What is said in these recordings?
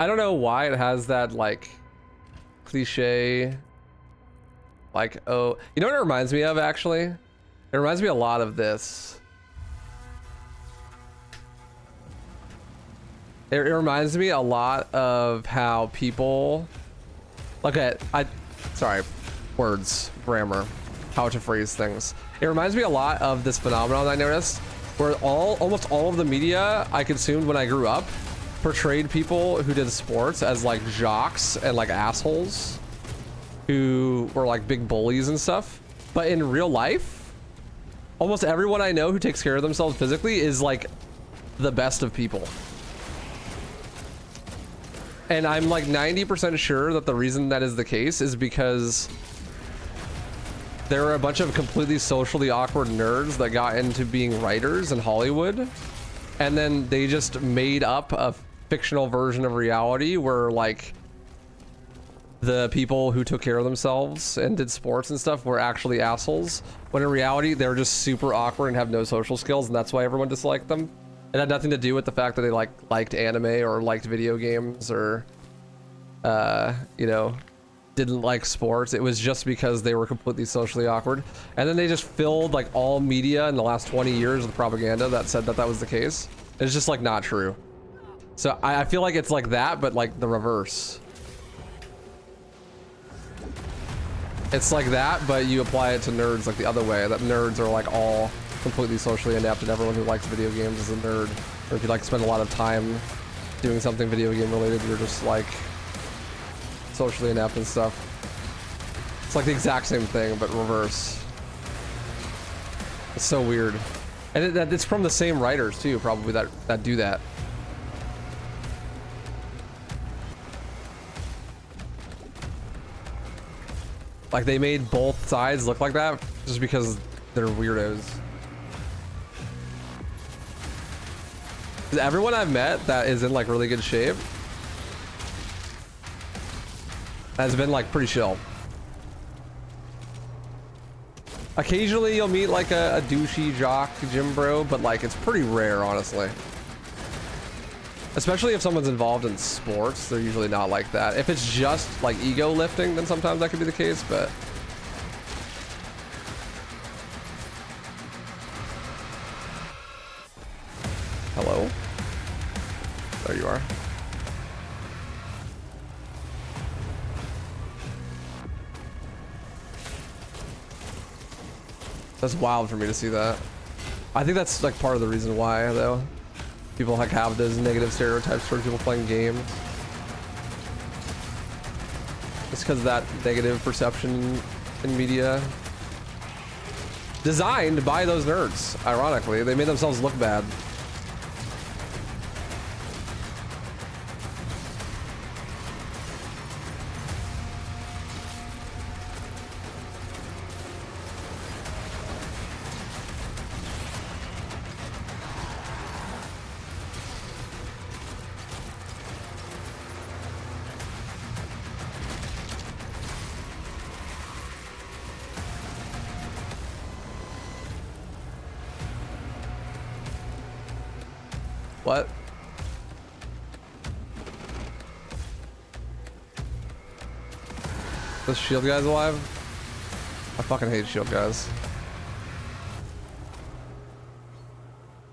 I don't know why it has that like cliche, like, oh, you know what it reminds me of actually? It reminds me a lot of this. It reminds me a lot of how people, sorry, words, grammar, how to phrase things. It reminds me a lot of this phenomenon I noticed where almost all of the media I consumed when I grew up portrayed people who did sports as like jocks and like assholes who were like big bullies and stuff. But in real life, almost everyone I know who takes care of themselves physically is like the best of people. And I'm like 90% sure that the reason that is the case is because there are a bunch of completely socially awkward nerds that got into being writers in Hollywood. And then they just made up a fictional version of reality where like the people who took care of themselves and did sports and stuff were actually assholes, when in reality they're just super awkward and have no social skills, and that's why everyone disliked them. It had nothing to do with the fact that they liked anime or liked video games or you know, didn't like sports. It was just because they were completely socially awkward. And then they just filled like all media in the last 20 years with propaganda that said that that was the case. It's just like not true. So I feel like it's like that, but like the reverse. It's like that, but you apply it to nerds like the other way, that nerds are like all completely socially inept and everyone who likes video games is a nerd. Or if you like to spend a lot of time doing something video game related, you're just like socially inept and stuff. It's like the exact same thing, but reverse. It's so weird. And it's from the same writers too, probably, that do that. Like they made both sides look like that just because they're weirdos. Everyone I've met that is in like really good shape has been like pretty chill. Occasionally you'll meet like a douchey jock gym bro, but like it's pretty rare, honestly. Especially if someone's involved in sports, they're usually not like that. If it's just like ego lifting, then sometimes that could be the case, but hello? There you are. That's wild for me to see that. I think that's like part of the reason why, though. People like have those negative stereotypes for people playing games. It's because of that negative perception in media. Designed by those nerds, ironically. They made themselves look bad. What? This shield guy's alive? I fucking hate shield guys.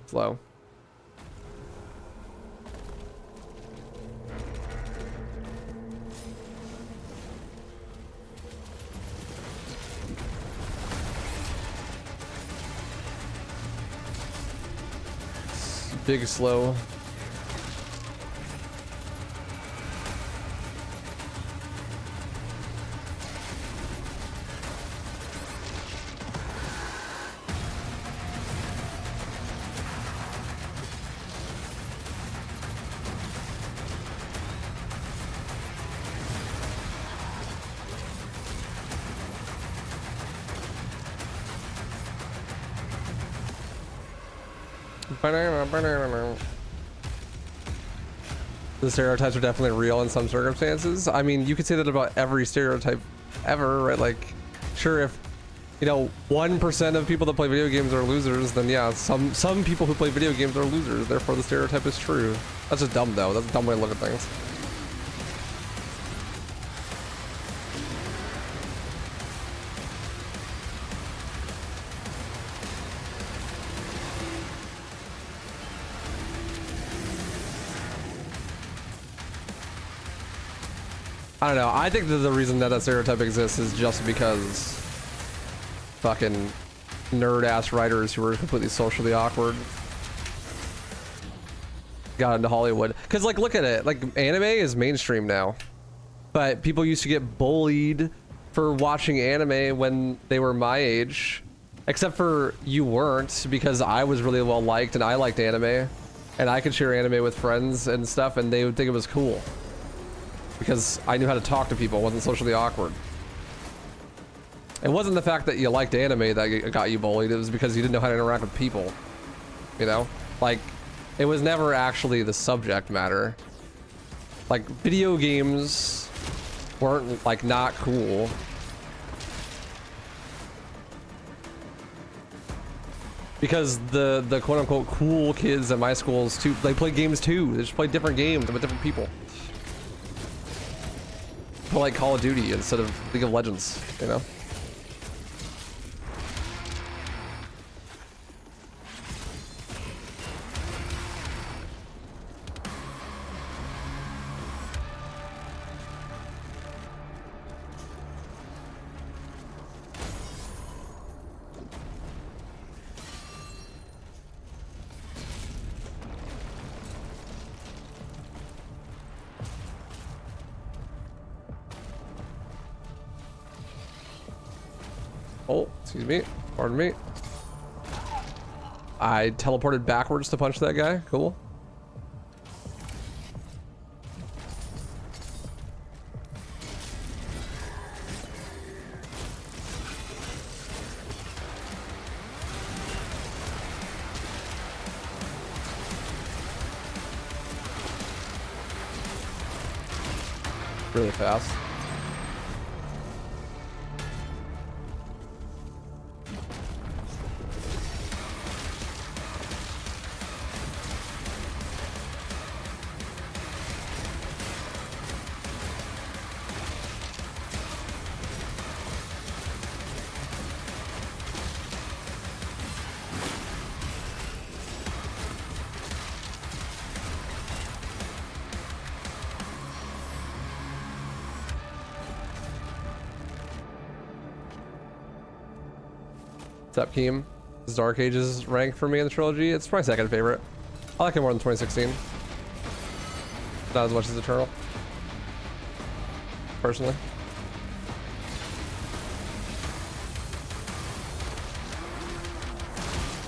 Slow. Big slow. The stereotypes are definitely real in some circumstances. I mean, you could say that about every stereotype ever, right? Like, sure, if, you know, 1% of people that play video games are losers, then yeah, some people who play video games are losers, therefore the stereotype is true. That's just dumb, though. That's a dumb way to look at things. I don't know. I think that the reason that stereotype exists is just because fucking nerd-ass writers who were completely socially awkward got into Hollywood. Because, like, look at it. Like, anime is mainstream now. But people used to get bullied for watching anime when they were my age. Except for you weren't, because I was really well liked and I liked anime. And I could share anime with friends and stuff and they would think it was cool. Because I knew how to talk to people, wasn't socially awkward. It wasn't the fact that you liked anime that got you bullied, it was because you didn't know how to interact with people. You know? Like, it was never actually the subject matter. Like, video games weren't, like, not cool. Because the quote-unquote cool kids at my schools, too, they play games too. They just play different games with different people. Play like Call of Duty instead of League of Legends, you know? Oh, excuse me. Pardon me. I teleported backwards to punch that guy. Cool. Really fast. What's up, Keem? This is Dark Ages rank for me in the trilogy. It's my second favorite. I like it more than 2016. Not as much as Eternal. Personally.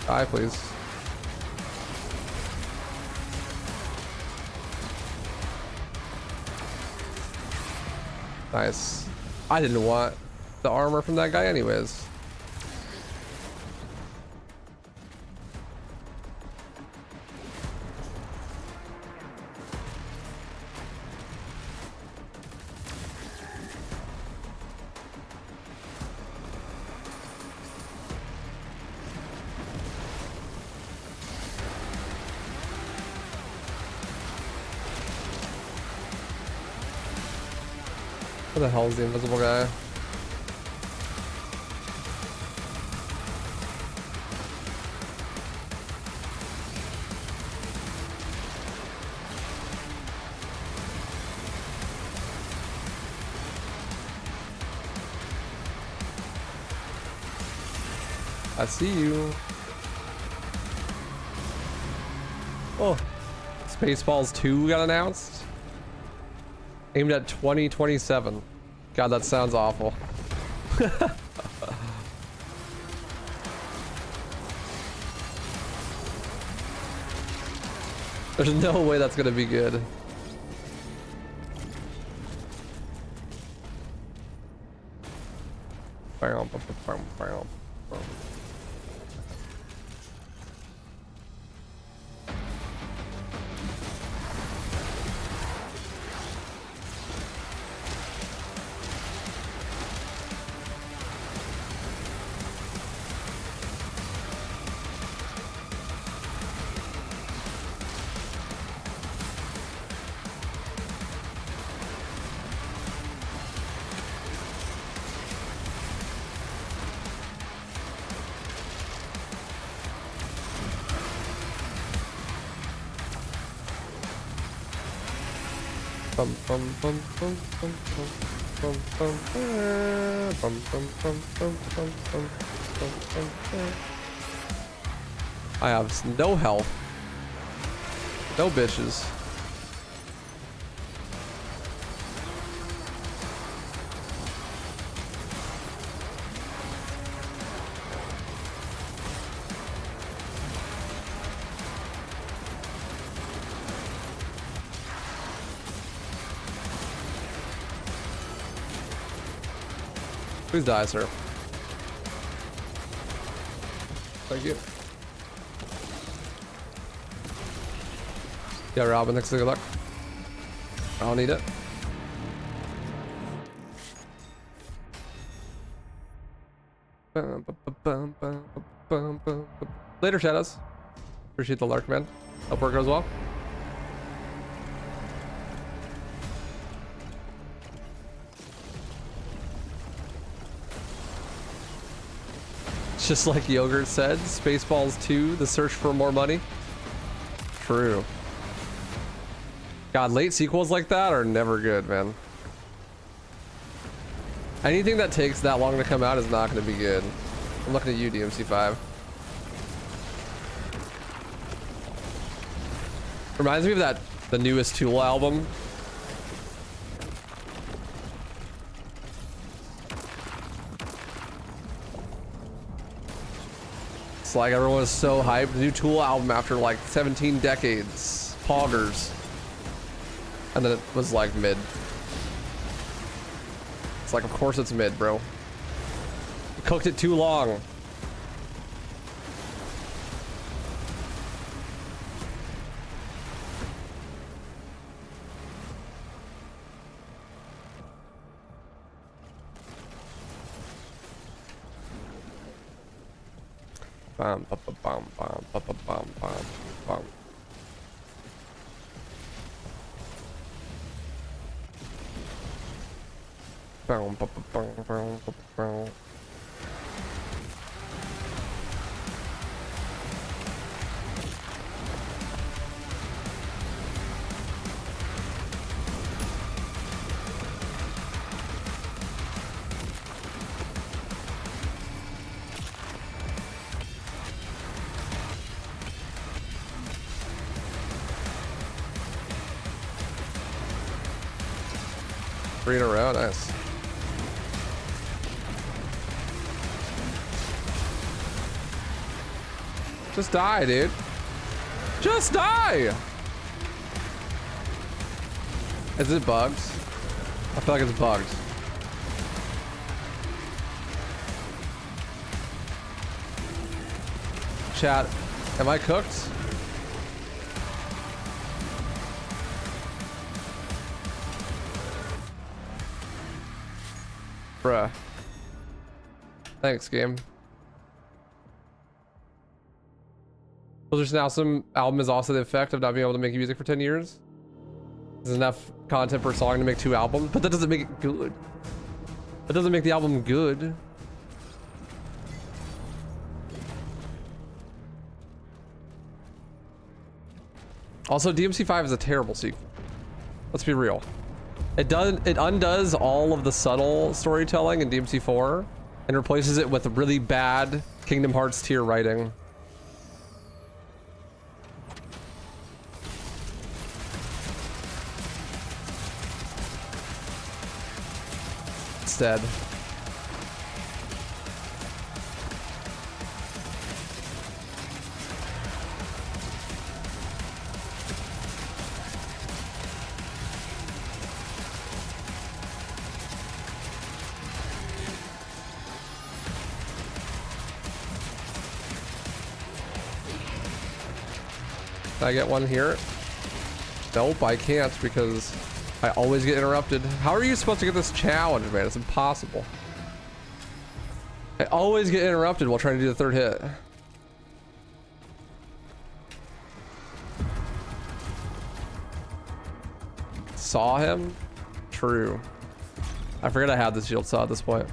Die, please. Nice. I didn't want the armor from that guy anyways. Where the hell is the invisible guy? I see you. Oh, Spaceballs 2 got announced. Aimed at 2027. God, that sounds awful. There's no way that's gonna be good. Bum, bum, bum, bum, bum, bum, bum, bum, bum, bum, bum, bum, bum, bum, bum, bum. I have no health. No bitches. Please die, sir. Thank you. Yeah, Robin, next good luck. I don't need it. Later, Shadows. Appreciate the lark, man. Hope work goes well. Just like Yogurt said, Spaceballs 2, the search for more money. True. God, late sequels like that are never good, man. Anything that takes that long to come out is not going to be good. I'm looking at you, DMC5. Reminds me of the newest Tool album. It's like everyone was so hyped. New Tool album after like 17 decades. Poggers. And then it was like mid. It's like, of course it's mid, bro. You cooked it too long. Bam, bam, bam, bam, bam, bam, bam, bam. Bam, bam, bam, bam, bam. Three in a row, nice. Just die, dude. Just die! Is it bugged? I feel like it's bugged. Chat, am I cooked? Bruh. Thanks, game. There's now some album is also the effect of not being able to make music for 10 years. There's enough content per song to make 2 albums, but that doesn't make it good. That doesn't make the album good. Also, DMC5 is a terrible sequel. Let's be real. It undoes all of the subtle storytelling in DMC4 and replaces it with really bad Kingdom Hearts tier writing. Instead. Can I get one here? Nope, I can't because I always get interrupted. How are you supposed to get this challenge, man? It's impossible. I always get interrupted while trying to do the third hit. Saw him? True. I forget I had the shield saw at this point.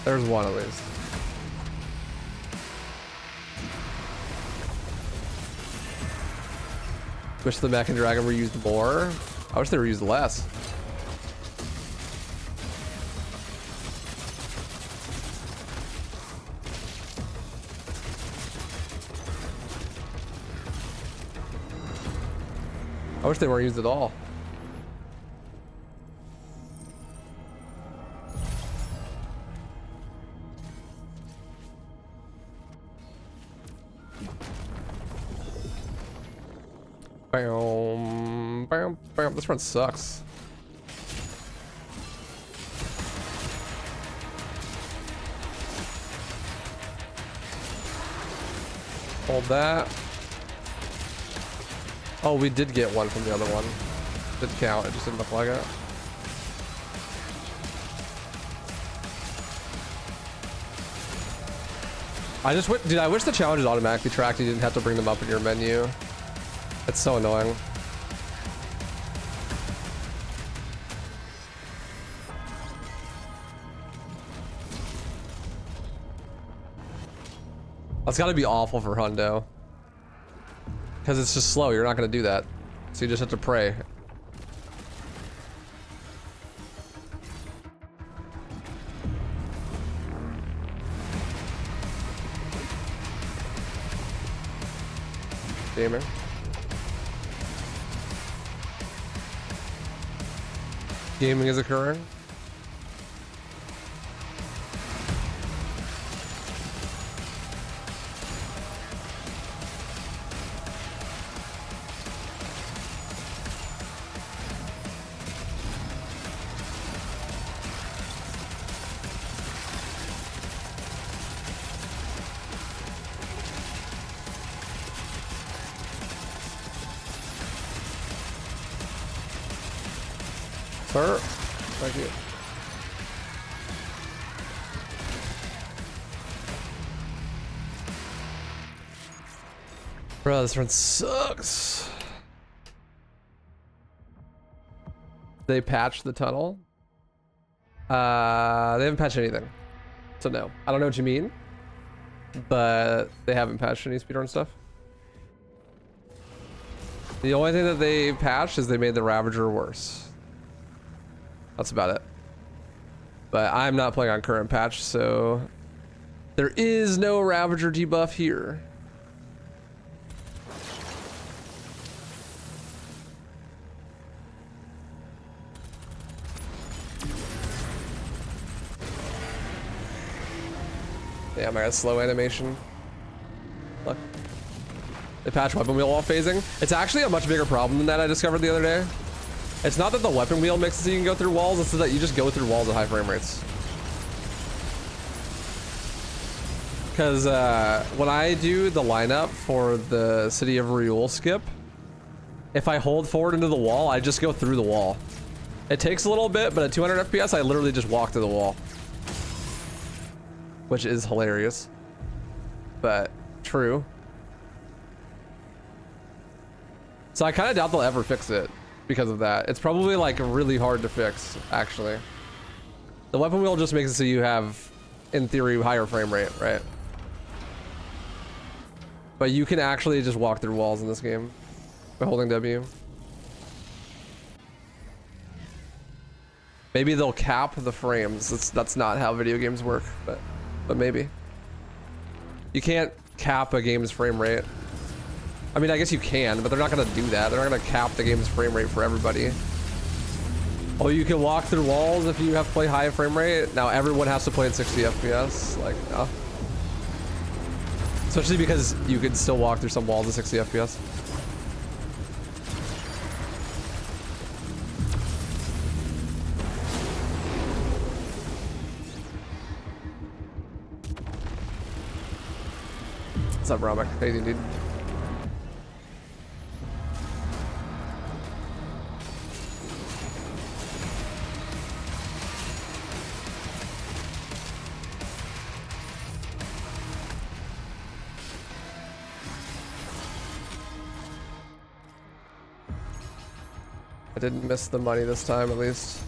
There's one at least. Wish the Mech and Dragon were used more. I wish they were used less. I wish they weren't used at all. Bam, bam, bam. This run sucks. Hold that. Oh, we did get one from the other one. Did count, it just didn't look like it. Dude, I wish the challenges automatically tracked. You didn't have to bring them up in your menu. It's so annoying. That's gotta be awful for Hundo. Because it's just slow, you're not gonna do that. So you just have to pray. Gamer. Gaming is occurring. Sir, thank you. Bro, this run sucks. They patched the tunnel. They haven't patched anything. So no. I don't know what you mean. But they haven't patched any speedrun stuff. The only thing that they patched is they made the Ravager worse. That's about it. But I'm not playing on current patch, so there is no Ravager debuff here. Damn, I got slow animation. Look. They patched weapon wheel wall phasing. It's actually a much bigger problem than that I discovered the other day. It's not that the weapon wheel makes it so you can go through walls, it's that you just go through walls at high frame rates. Because when I do the lineup for the City of Reul skip, if I hold forward into the wall, I just go through the wall. It takes a little bit, but at 200 FPS, I literally just walk through the wall. Which is hilarious. But true. So I kind of doubt they'll ever fix it. Because of that. It's probably like really hard to fix, actually. The weapon wheel just makes it so you have, in theory, higher frame rate, right? But you can actually just walk through walls in this game by holding W. Maybe they'll cap the frames. That's not how video games work, but maybe. You can't cap a game's frame rate. I mean, I guess you can, but they're not gonna do that. They're not gonna cap the game's frame rate for everybody. Oh, you can walk through walls if you have to play high frame rate. Now everyone has to play at 60 FPS. Like, no. Especially because you can still walk through some walls at 60 FPS. What's up, Romic? How you doing, dude? I didn't miss the money this time, at least.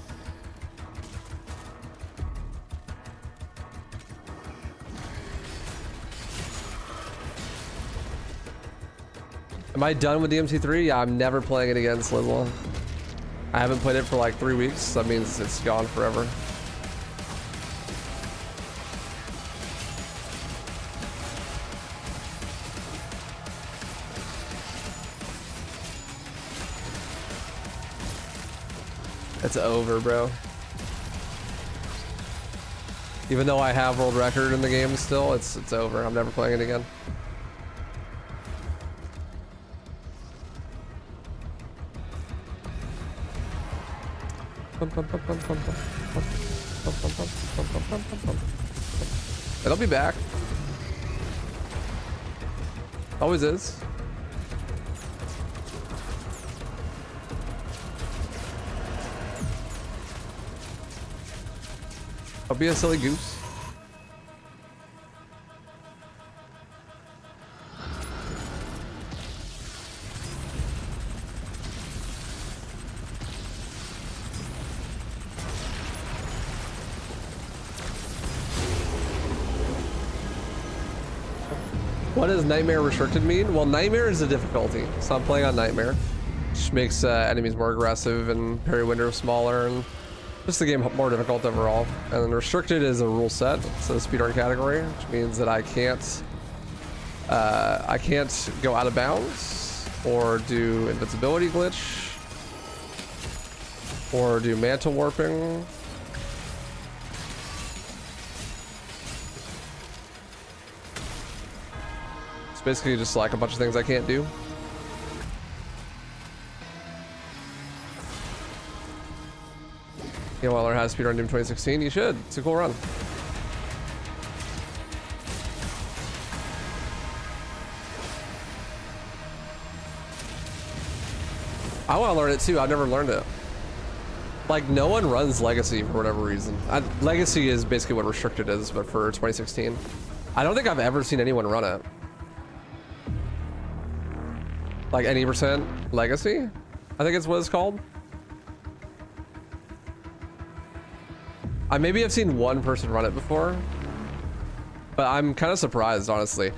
Am I done with DMC3? Yeah, I'm never playing it again, Slizzle. I haven't played it for like 3 weeks. That means it's gone forever. It's over, bro. Even though I have world record in the game still, it's over. I'm never playing it again. It'll be back. Always is. I'll be a silly goose. What does Nightmare Restricted mean? Well, Nightmare is a difficulty, so I'm playing on Nightmare, which makes enemies more aggressive and parry window smaller and just the game more difficult overall. And then Restricted is a rule set, it's a speedrun category, which means that I can't go out of bounds or do invincibility glitch or do mantle warping. Basically just like a bunch of things I can't do. You want to learn how to speedrun Doom 2016? You should. It's a cool run. I want to learn it too. I've never learned it. Like, no one runs Legacy for whatever reason. Legacy is basically what Restricted is, but for 2016. I don't think I've ever seen anyone run it. Like any percent Legacy, I think it's what it's called. Maybe I've seen one person run it before, but I'm kind of surprised, honestly.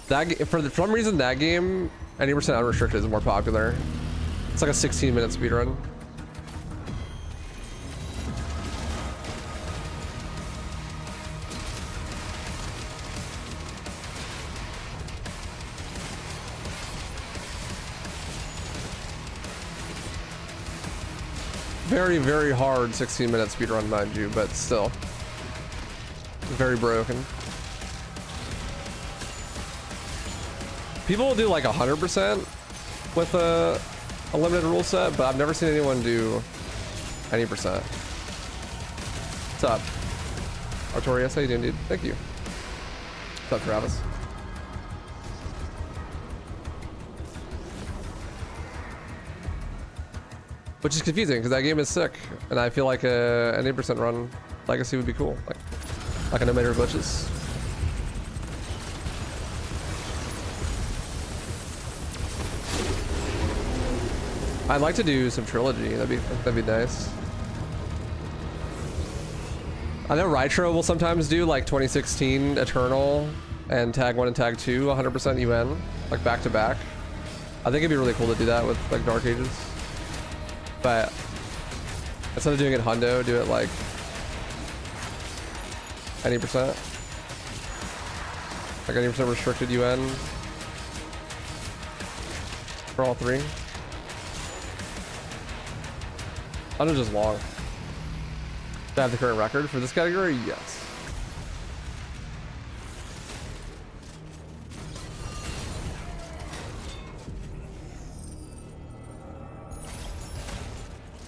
That for some reason that game, any percent unrestricted is more popular. It's like a 16-minute speedrun. Very, very hard 16-minute speedrun, mind you, but still very broken. People will do like 100% with a limited rule set, but I've never seen anyone do any percent. What's up, Artorias? How you doing, dude? Thank you. What's up, Travis? Which is confusing because that game is sick, and I feel like an 8% run Legacy would be cool, like a no matter glitches. I'd like to do some trilogy. That'd be nice. I know Rytro will sometimes do like 2016 Eternal and Tag 1 and Tag 2 100% UN, like back to back. I think it'd be really cool to do that with like Dark Ages. But instead of doing it hundo, do it like any percent. Like any percent restricted UN for all three. Hundo's just long. Do I have the current record for this category? Yes.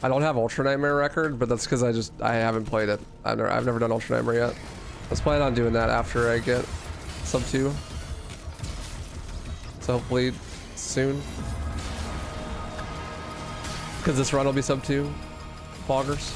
I don't have Ultra Nightmare record, but that's because I haven't played it. I've never done Ultra Nightmare yet. I was planning on doing that after I get sub 2. So hopefully soon. Because this run will be sub 2. Foggers.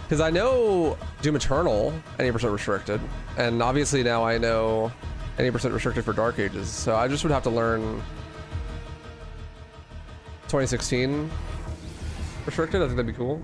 Because I know Doom Eternal, any percent restricted, and obviously now I know any percent restricted for Dark Ages, so I just would have to learn 2016 restricted. I think that'd be cool.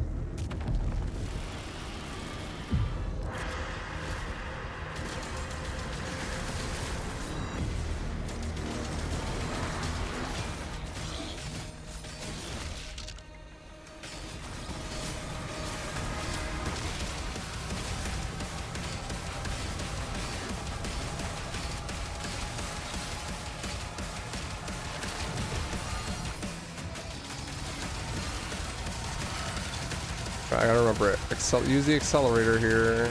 I gotta remember it. Use the accelerator here.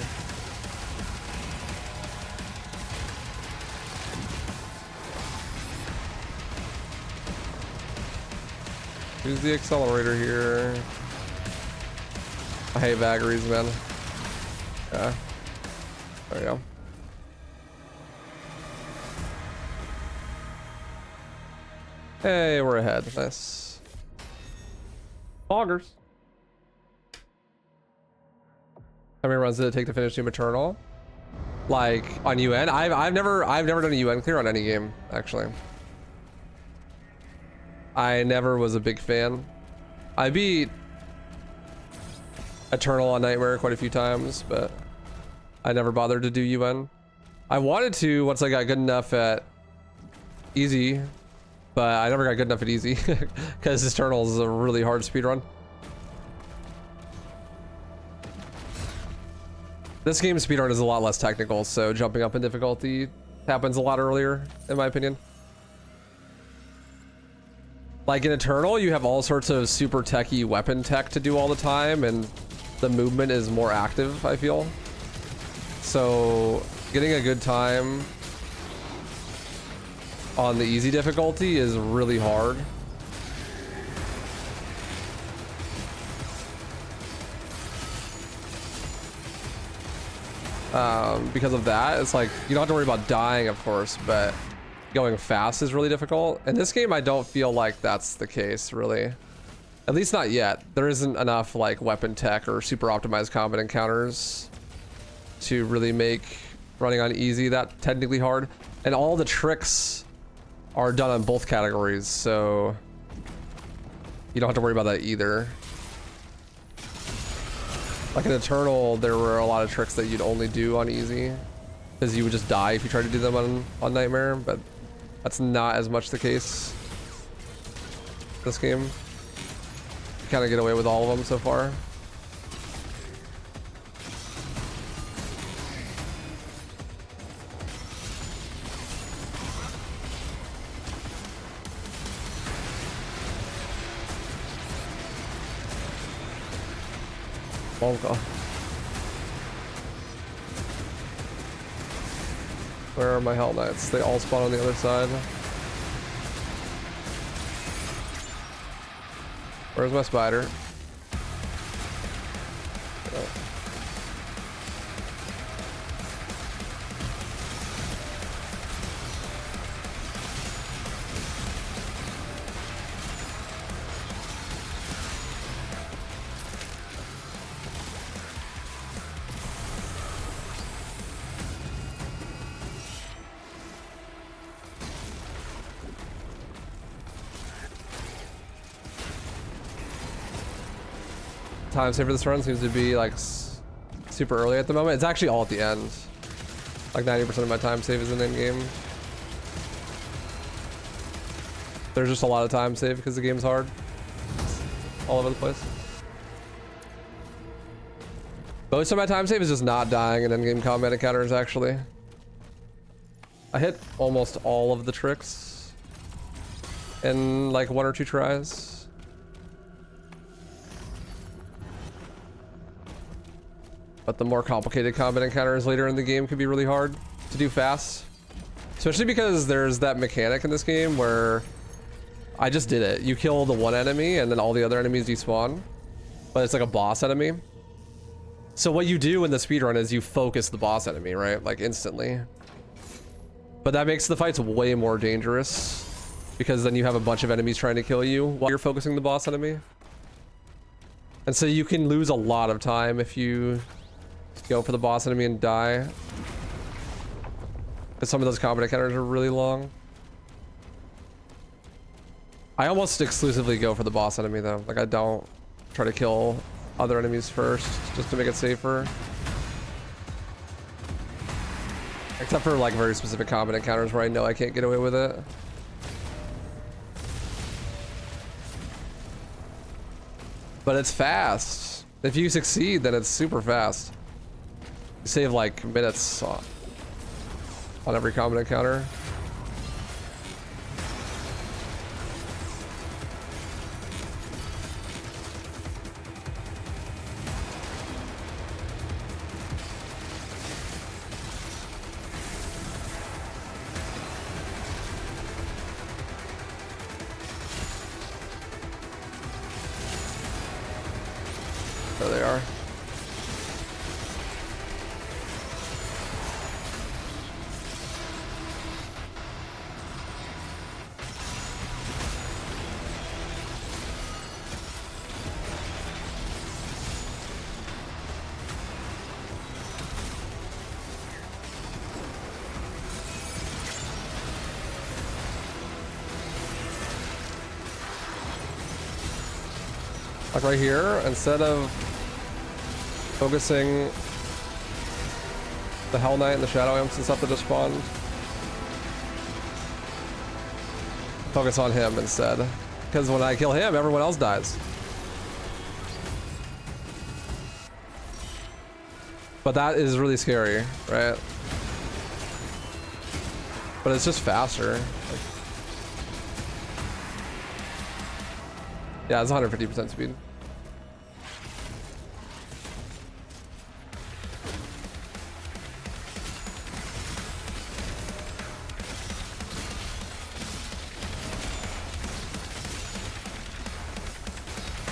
Use the accelerator here. I hate vagaries, man. Yeah. There we go. Hey, we're ahead. Nice. Augers. How many runs did it take to finish Doom Eternal? Like on UN? I've never done a UN clear on any game, actually. I never was a big fan. I beat Eternal on Nightmare quite a few times, but I never bothered to do UN. I wanted to once I got good enough at easy, but I never got good enough at easy because Eternal is a really hard speedrun. This game's speedrun is a lot less technical, so jumping up in difficulty happens a lot earlier, in my opinion. Like in Eternal, you have all sorts of super techy weapon tech to do all the time, and the movement is more active, I feel. So getting a good time on the easy difficulty is really hard. Because of that, it's like you don't have to worry about dying, of course, but going fast is really difficult. In this game, I don't feel like that's the case, really. At least not yet. There isn't enough like weapon tech or super optimized combat encounters to really make running on easy that technically hard. And all the tricks are done on both categories, so you don't have to worry about that either. Like in Eternal, there were a lot of tricks that you'd only do on easy because you would just die if you tried to do them on Nightmare, but that's not as much the case this game. You kind of get away with all of them so far. Oh god. Where are my Hell Knights? They all spawn on the other side. Where's my spider? Oh. Time save for this run seems to be like super early at the moment. It's actually all at the end. Like 90% of my time save is in end game. There's just a lot of time save because the game's hard. It's all over the place. Most of my time save is just not dying in end game combat encounters, actually. I hit almost all of the tricks in like 1 or 2 tries. But the more complicated combat encounters later in the game can be really hard to do fast. Especially because there's that mechanic in this game where I just did it. You kill the one enemy and then all the other enemies despawn. But it's like a boss enemy. So what you do in the speedrun is you focus the boss enemy, right? Like instantly. But that makes the fights way more dangerous because then you have a bunch of enemies trying to kill you while you're focusing the boss enemy. And so you can lose a lot of time if you go for the boss enemy and die. Because some of those combat encounters are really long. I almost exclusively go for the boss enemy though. Like I don't try to kill other enemies first just to make it safer. Except for like very specific combat encounters where I know I can't get away with it. But it's fast. If you succeed, then it's super fast. You save like minutes on every combat encounter. There they are. Like right here, instead of focusing the Hell Knight and the Shadow Imps and stuff that just spawned, focus on him instead. Because when I kill him, everyone else dies. But that is really scary, right? But it's just faster. Like, yeah, it's 150% speed.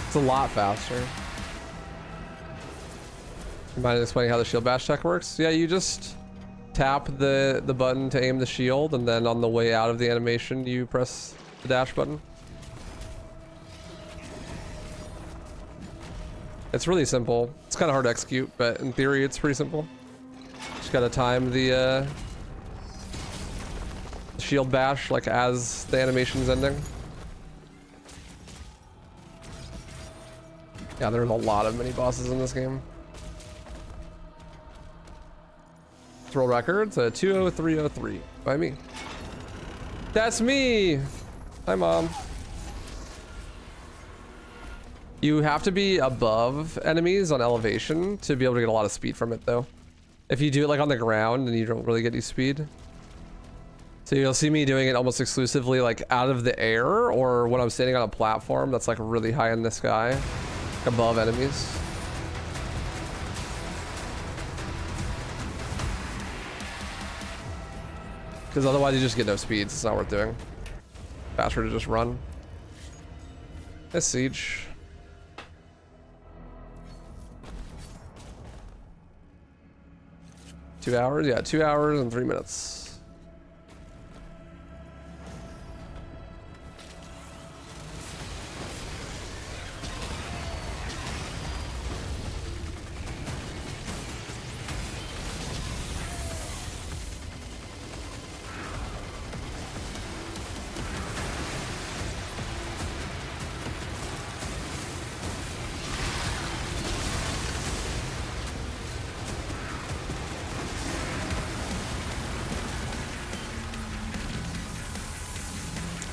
It's a lot faster. You mind explaining how the shield bash tech works? Yeah, you just tap the button to aim the shield, and then on the way out of the animation, you press the dash button. It's really simple. It's kind of hard to execute, but in theory, it's pretty simple. Just gotta time the shield bash like as the animation's ending. Yeah, there's a lot of mini bosses in this game. Let's roll records. 20303 by me. That's me. Hi, Mom. You have to be above enemies on elevation to be able to get a lot of speed from it, though. If you do it like on the ground, then you don't really get any speed. So you'll see me doing it almost exclusively like out of the air, or when I'm standing on a platform that's like really high in the sky, above enemies. Because otherwise you just get no speeds. It's not worth doing. Faster to just run. This siege. $2 hours? Yeah, 2 hours and 3 minutes.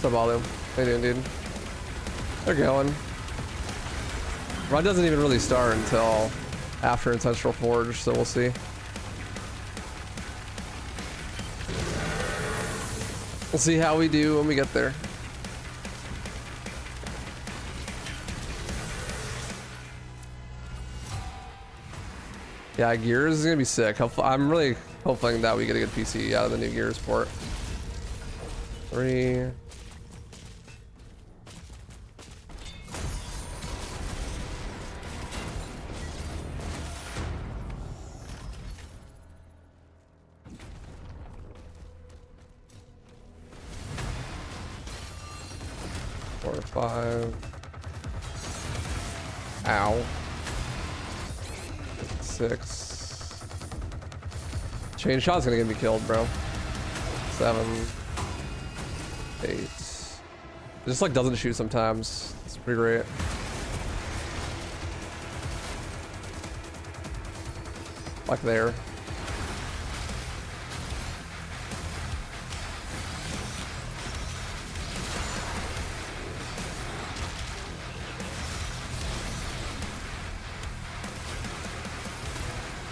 What's up, Alu? How you doing, dude? They're going. Run doesn't even really start until after Ancestral Forge, so we'll see. We'll see how we do when we get there. Yeah, Gears is gonna be sick. I'm really hoping that we get a good PC out of the new Gears port. 3. Four, 5. Ow. 6. Chain shot's gonna get me killed, bro. 7. 8. It just like doesn't shoot sometimes. It's pretty great. Like there.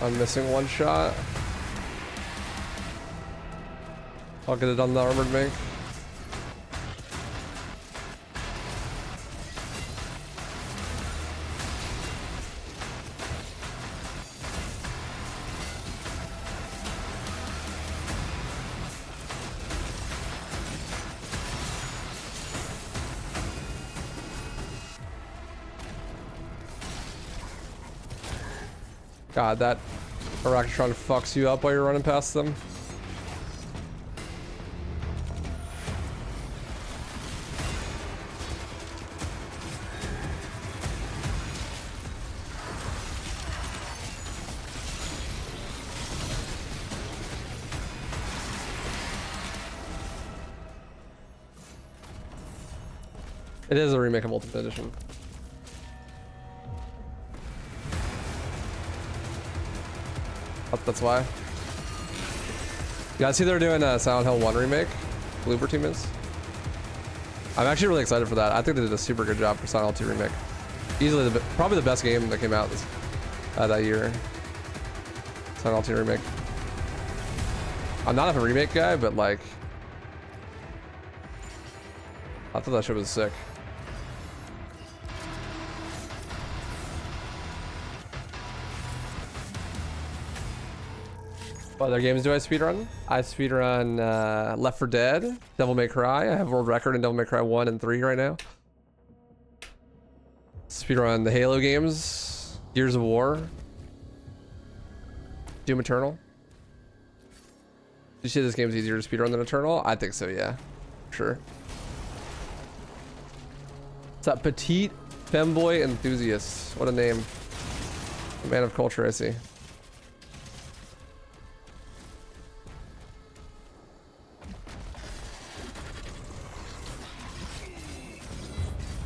I'm missing one shot. I'll get it on the armored mink. God, that Arachnotron fucks you up while you're running past them. It is a remake of Ultimate Edition. That's why. Yeah, I see they're doing a Silent Hill 1 remake. Bloober Team is. I'm actually really excited for that. I think they did a super good job for Silent Hill 2 remake. Easily, probably the best game that came out that year. Silent Hill 2 remake. I'm not a remake guy, but like, I thought that shit was sick. What other games do I speedrun? I speedrun Left 4 Dead, Devil May Cry. I have world record in Devil May Cry 1 and 3 right now. Speedrun the Halo games, Gears of War, Doom Eternal. Did you say this game's easier to speedrun than Eternal? I think so, yeah. Sure. What's up, Petite Femboy Enthusiast? What a name. A man of culture, I see.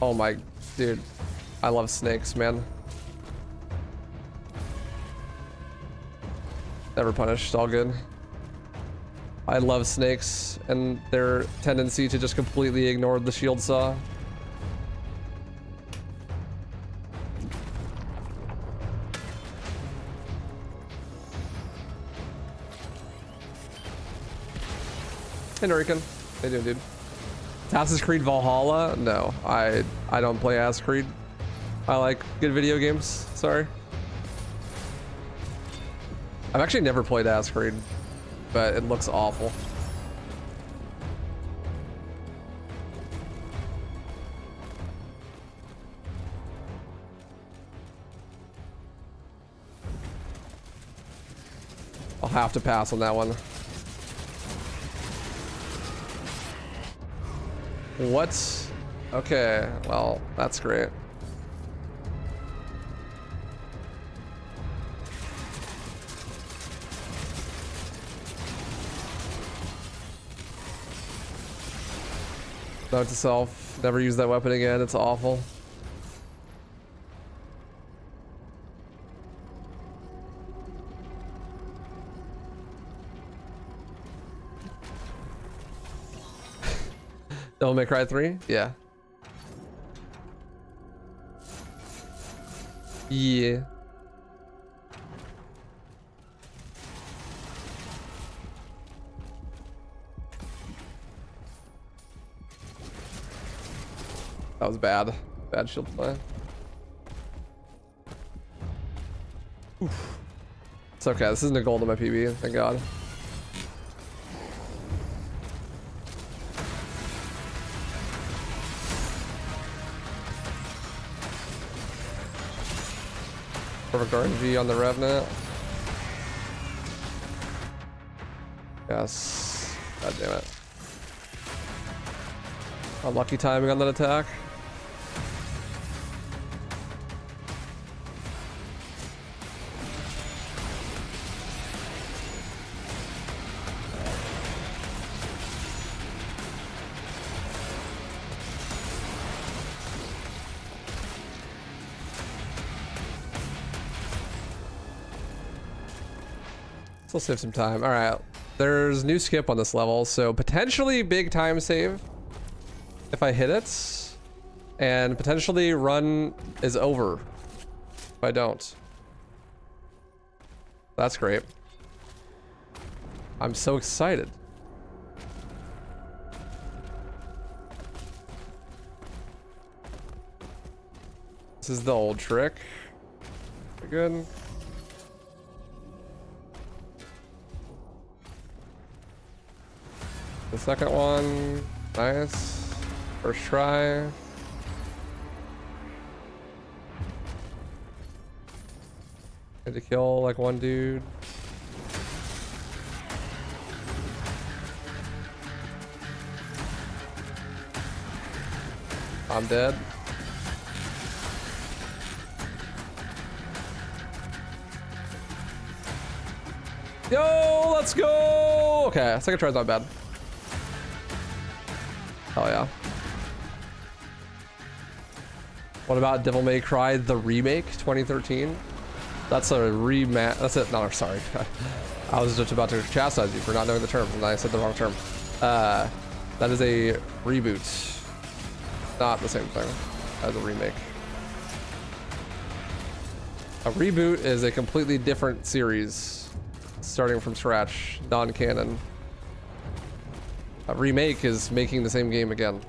Oh my, dude. I love snakes, man. Never punished, all good. I love snakes and their tendency to just completely ignore the shield saw. Hey Norican, how you doing, dude? Assassin's Creed Valhalla? No, I don't play Assassin's Creed. I like good video games. Sorry. I've actually never played Assassin's Creed, but it looks awful. I'll have to pass on that one. What? Okay, well, that's great. Note to self, never use that weapon again, it's awful. Devil May Cry 3? Yeah. Yeah. That was bad. Bad shield play. Oof. It's okay. This isn't a gold on my PB, thank God. Perfect RNG on the Revenant. Yes. God damn it. Unlucky timing on that attack. Let's save some time. All right, there's new skip on this level, so potentially big time save if I hit it, and potentially run is over if I don't. That's great. I'm so excited. This is the old trick. Pretty good. The second one, nice. First try. Had to kill like one dude. I'm dead. Yo, let's go. Okay, second try's not bad. Hell yeah. What about Devil May Cry the remake 2013? That's a rematch. That's it. No, I'm sorry. I was just about to chastise you for not knowing the terms, and I said the wrong term. That is a reboot. Not the same thing as a remake. A reboot is a completely different series, starting from scratch, non-canon. A remake is making the same game again.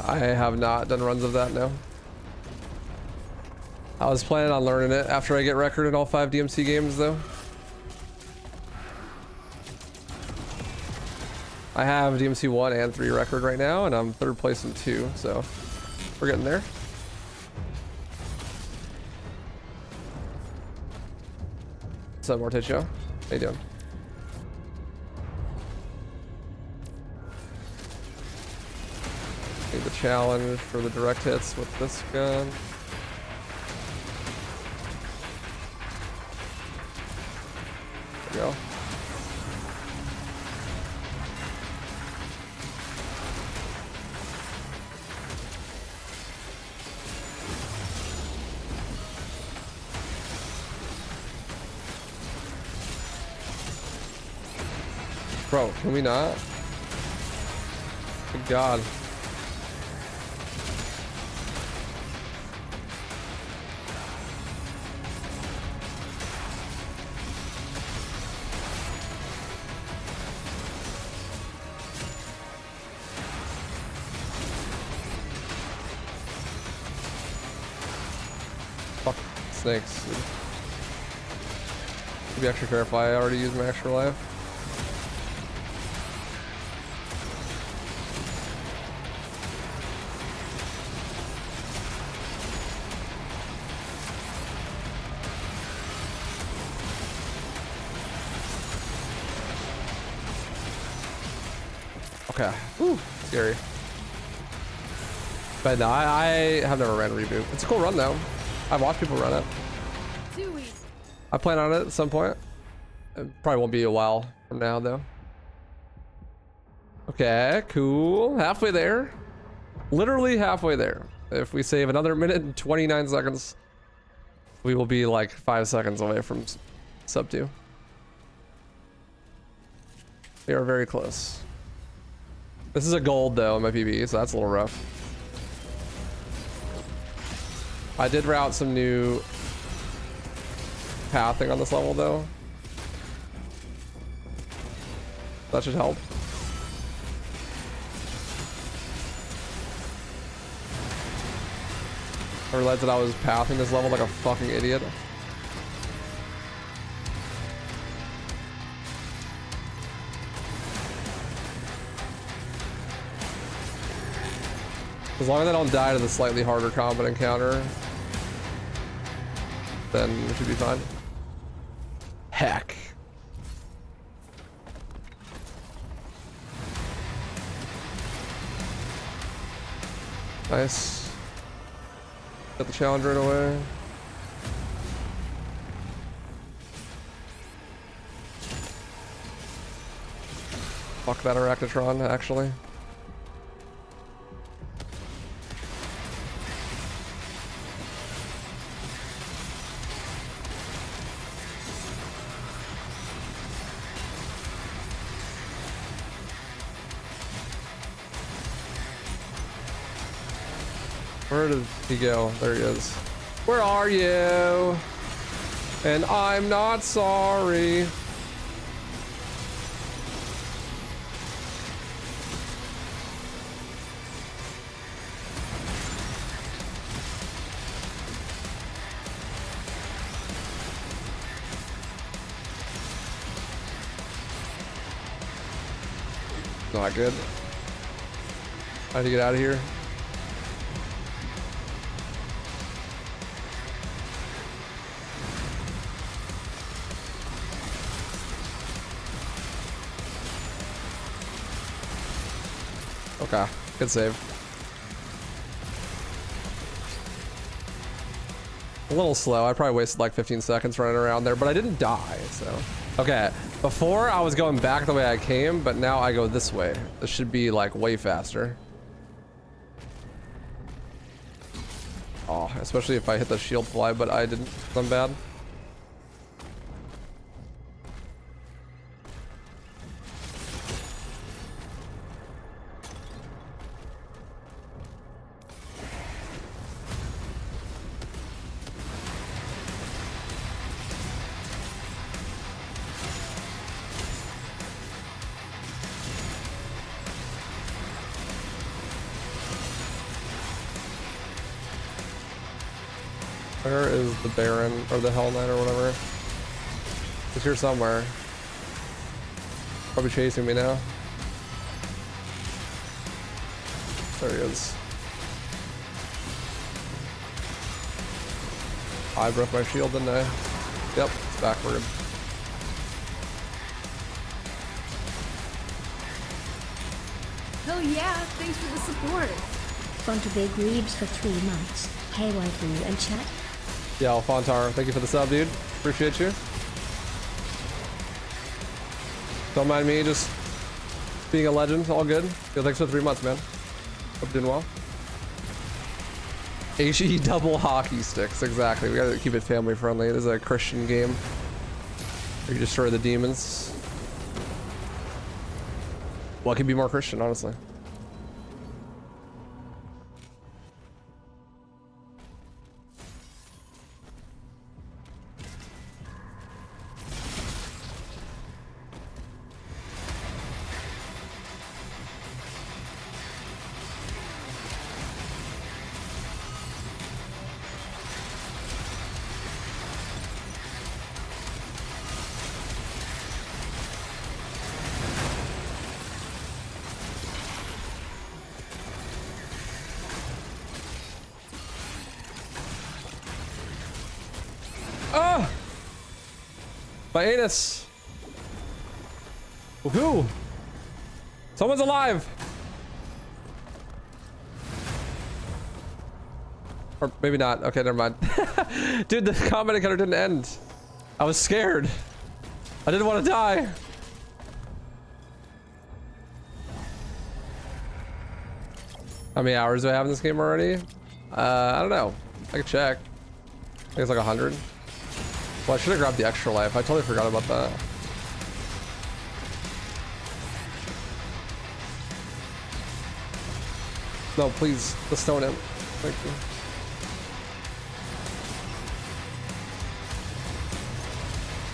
I have not done runs of that, no. I was planning on learning it after I get record in all 5 DMC games, though. I have DMC 1 and 3 record right now, and I'm 3rd place in 2, so we're getting there. What's up, Morticio? How you doing? Need the challenge for the direct hits with this gun. There we go. Bro, can we not? Good God. Fuck snakes. To be extra careful, I already used my extra life. Okay. Whew, scary. But no, I have never ran Reboot. It's a cool run though. I've watched people run it. I plan on it at some point. It probably won't be a while from now though. Okay, cool. Halfway there. Literally halfway there. If we save another minute and 29 seconds, we will be like 5 seconds away from sub 2. We are very close. This is a gold though in my PB, so that's a little rough. I did route some new pathing on this level though. That should help. I realized that I was pathing this level like a fucking idiot. As long as I don't die to the slightly harder combat encounter, then we should be fine. Heck. Nice. Got the challenge right away. Fuck that Arachnotron, actually. Where did he go? There he is. Where are you? And I'm not sorry. Not good. How to get out of here? Okay, good save. A little slow. I probably wasted like 15 seconds running around there, but I didn't die, so. Okay, before I was going back the way I came, but now I go this way. This should be like way faster. Oh, especially if I hit the shield fly, but I didn't. I'm bad. Where is the Baron or the Hell Knight or whatever? He's here somewhere. Probably chasing me now. There he is. I broke my shield, didn't I? Yep, it's backward. Oh yeah, thanks for the support. Fun to big Reeves for 3 months. Hey, waifu and chat. Yeah, Alfontar, thank you for the sub, dude. Appreciate you. Don't mind me just being a legend. All good. Yeah, thanks for the 3 months, man. Hope you're doing well. HE double hockey sticks. Exactly. We gotta keep it family friendly. This is a Christian game where you destroy the demons. What could be more Christian, honestly? My anus. Woohoo! Someone's alive. Or maybe not. Okay, never mind. Dude, the combat encounter didn't end. I was scared. I didn't want to die. How many hours do I have in this game already? I don't know. I can check. I think it's like 100. Well, I should have grabbed the extra life. I totally forgot about that. No, please, the stone him. Thank you.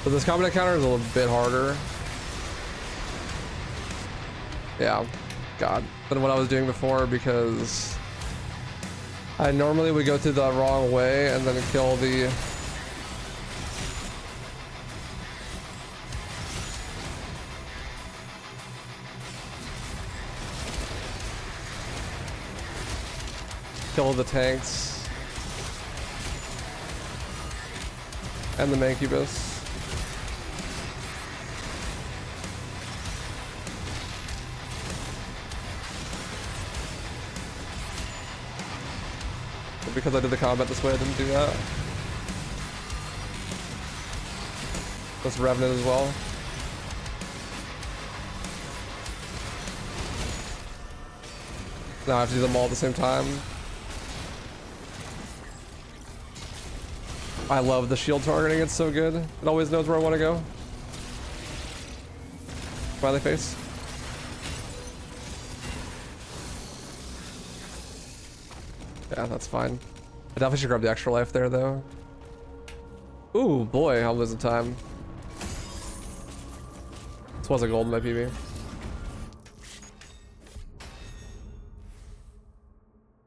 So this combat encounter is a little bit harder. Yeah, God, than what I was doing before, because I normally would go through the wrong way and then kill the tanks and the Mancubus. But because I did the combat this way, I didn't do that. That's Revenant as well. Now I have to do them all at the same time. I love the shield targeting, it's so good. It always knows where I want to go. Smiley face. Yeah, that's fine. I definitely should grab the extra life there, though. Ooh, boy, I'm losing time. This was a gold in my PB.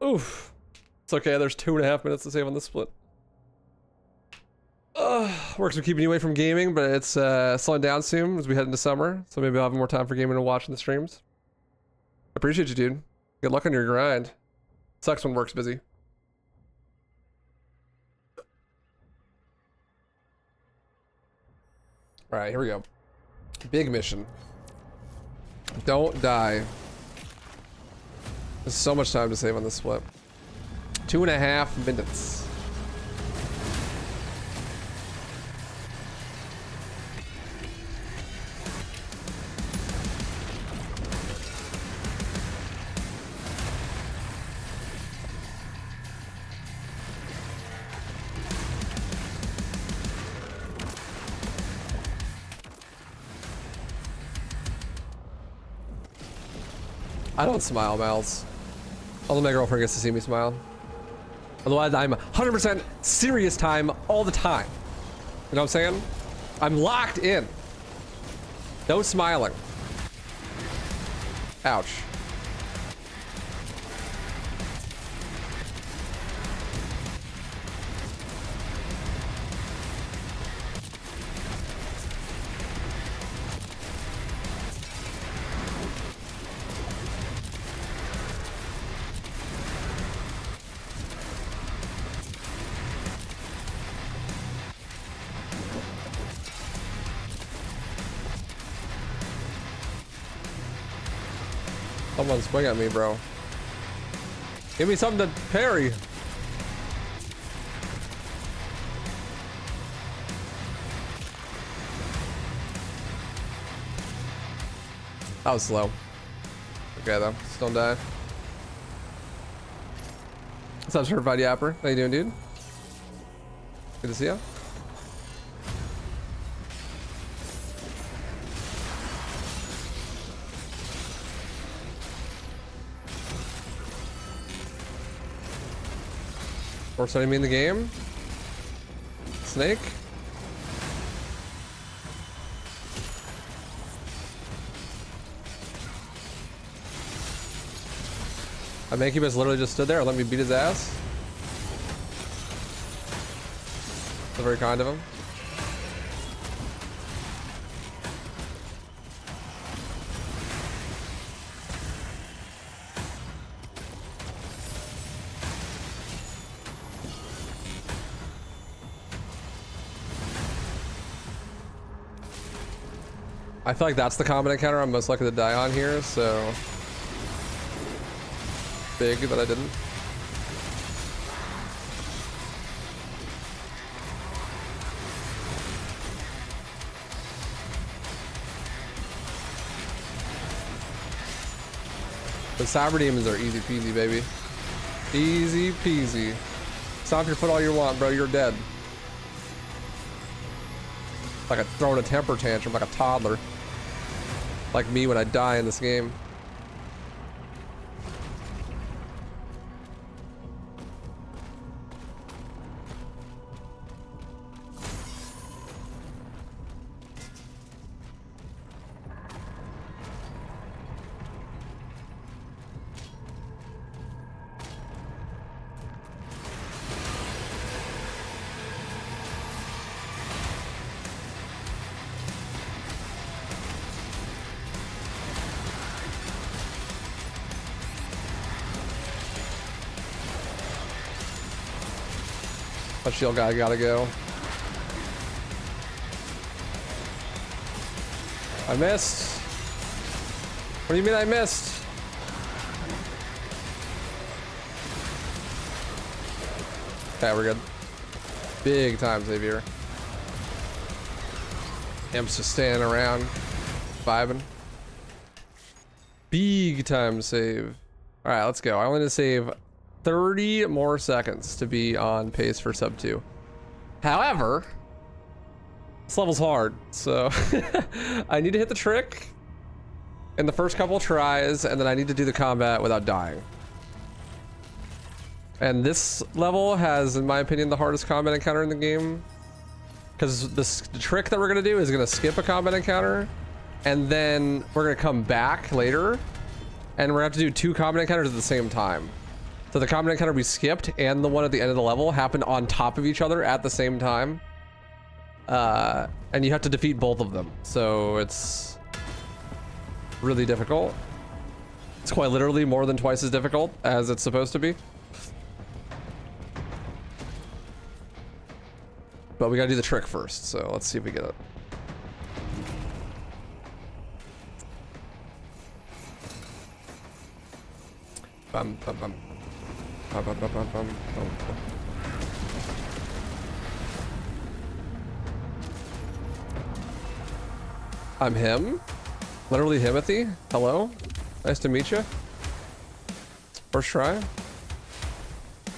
Oof. It's okay, there's 2.5 minutes to save on this split. Works with keeping you away from gaming, but it's slowing down soon as we head into summer. So maybe I'll have more time for gaming and watching the streams. Appreciate you, dude. Good luck on your grind. Sucks when work's busy. All right, here we go. Big mission. Don't die. There's so much time to save on this split. 2.5 minutes. I don't smile, Miles. Although my girlfriend gets to see me smile. Otherwise, I'm 100% serious time all the time. You know what I'm saying? I'm locked in. No smiling. Ouch. Someone swing at me, bro. Give me something to parry. That was slow. Okay though, just don't die. What's up, Certified Yapper? How you doing, dude? Good to see you. Worst enemy in the game. Snake. A Mancubus literally just stood there and let me beat his ass. That's very kind of him. I feel like that's the combat encounter I'm most likely to die on here, so big that I didn't. The cyber demons are easy peasy, baby. Easy peasy. Stomp your foot all you want, bro. You're dead. Like a throwing a temper tantrum like a toddler. Like me when I die in this game. That shield guy gotta go. I missed. What do you mean I missed? Okay, we're good. Big time save here. Amp's just standing around, vibing. Big time save. All right, let's go. I only need to save 30 more seconds to be on pace for sub 2. However, this level's hard, so I need to hit the trick in the first couple tries, and then I need to do the combat without dying. And this level has, in my opinion, the hardest combat encounter in the game, because the trick that we're gonna do is gonna skip a combat encounter, and then we're gonna come back later, and we're gonna have to do 2 combat encounters at the same time. So the combat encounter we skipped and the one at the end of the level happened on top of each other at the same time. And you have to defeat both of them. So it's really difficult. It's quite literally more than twice as difficult as it's supposed to be. But we gotta do the trick first, so let's see if we get it. Bum, bum, bum. Bum, bum, bum, bum, bum, bum. I'm him? Literally Himothy? Hello? Nice to meet you. First try.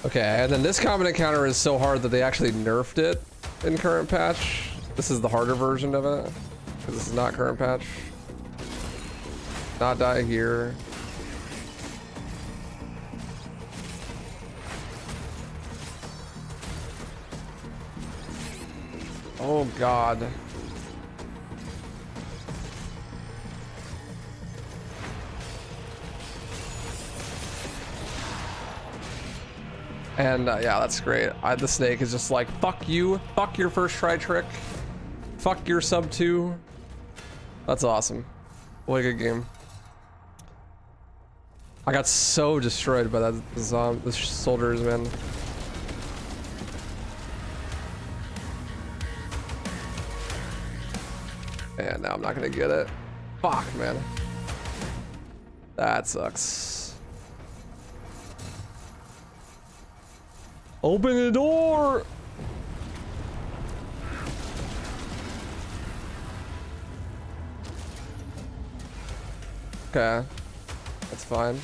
Okay, and then this common encounter is so hard that they actually nerfed it in current patch. This is the harder version of it, because this is not current patch. Not die here. Oh God. And yeah, that's great. The snake is just like, fuck you, fuck your first try trick, fuck your sub 2. That's awesome. What a good game. I got so destroyed by the soldiers, man. And now I'm not gonna get it. Fuck, man. That sucks. Open the door! Okay. That's fine.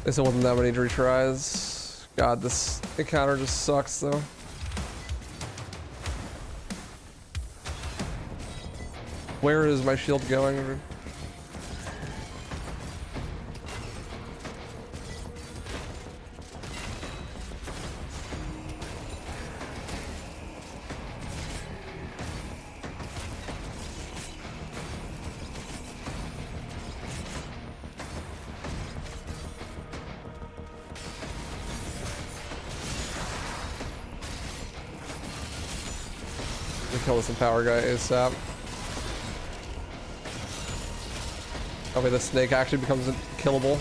This wasn't that many retries. God, this encounter just sucks though. Where is my shield going? Kill this Empower guy ASAP. Okay, the snake actually becomes killable.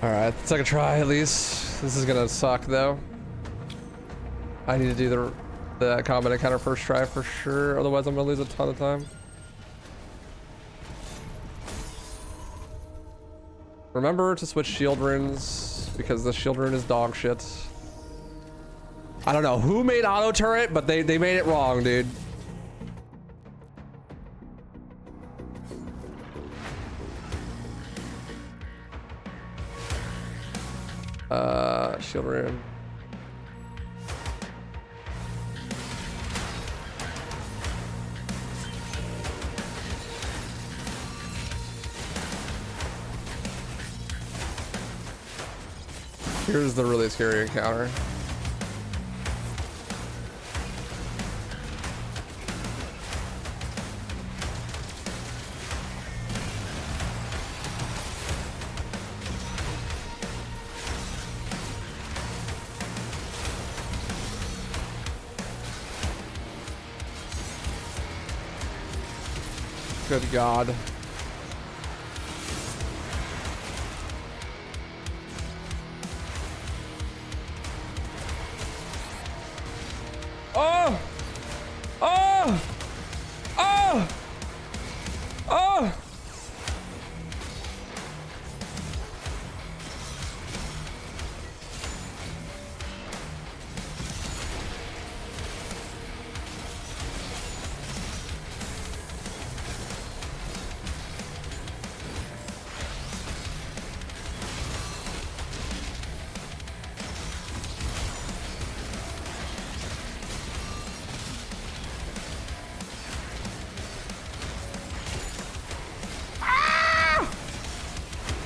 Alright, second try at least. This is gonna suck though. I need to do the combat encounter first try for sure, otherwise I'm gonna lose a ton of time. Remember to switch shield runes, because the shield rune is dog shit. I don't know who made auto turret, but they made it wrong, dude. Shield rune. Here's the really scary encounter. Good God. Oh! Oh! Oh! Oh!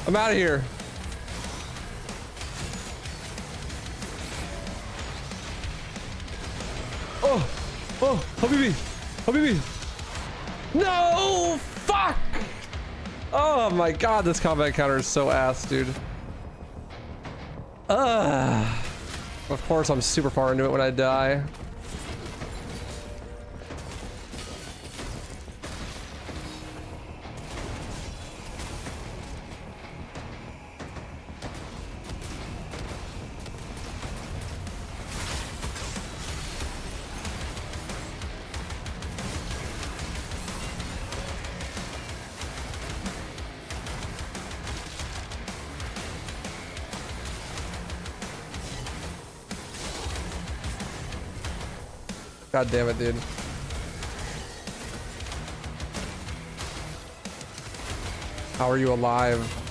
I'm out of here. Oh, oh, Habibi, Habibi. No, fuck. Oh my God, this combat encounter is so ass, dude. Of course, I'm super far into it when I die. God damn it, dude. How are you alive?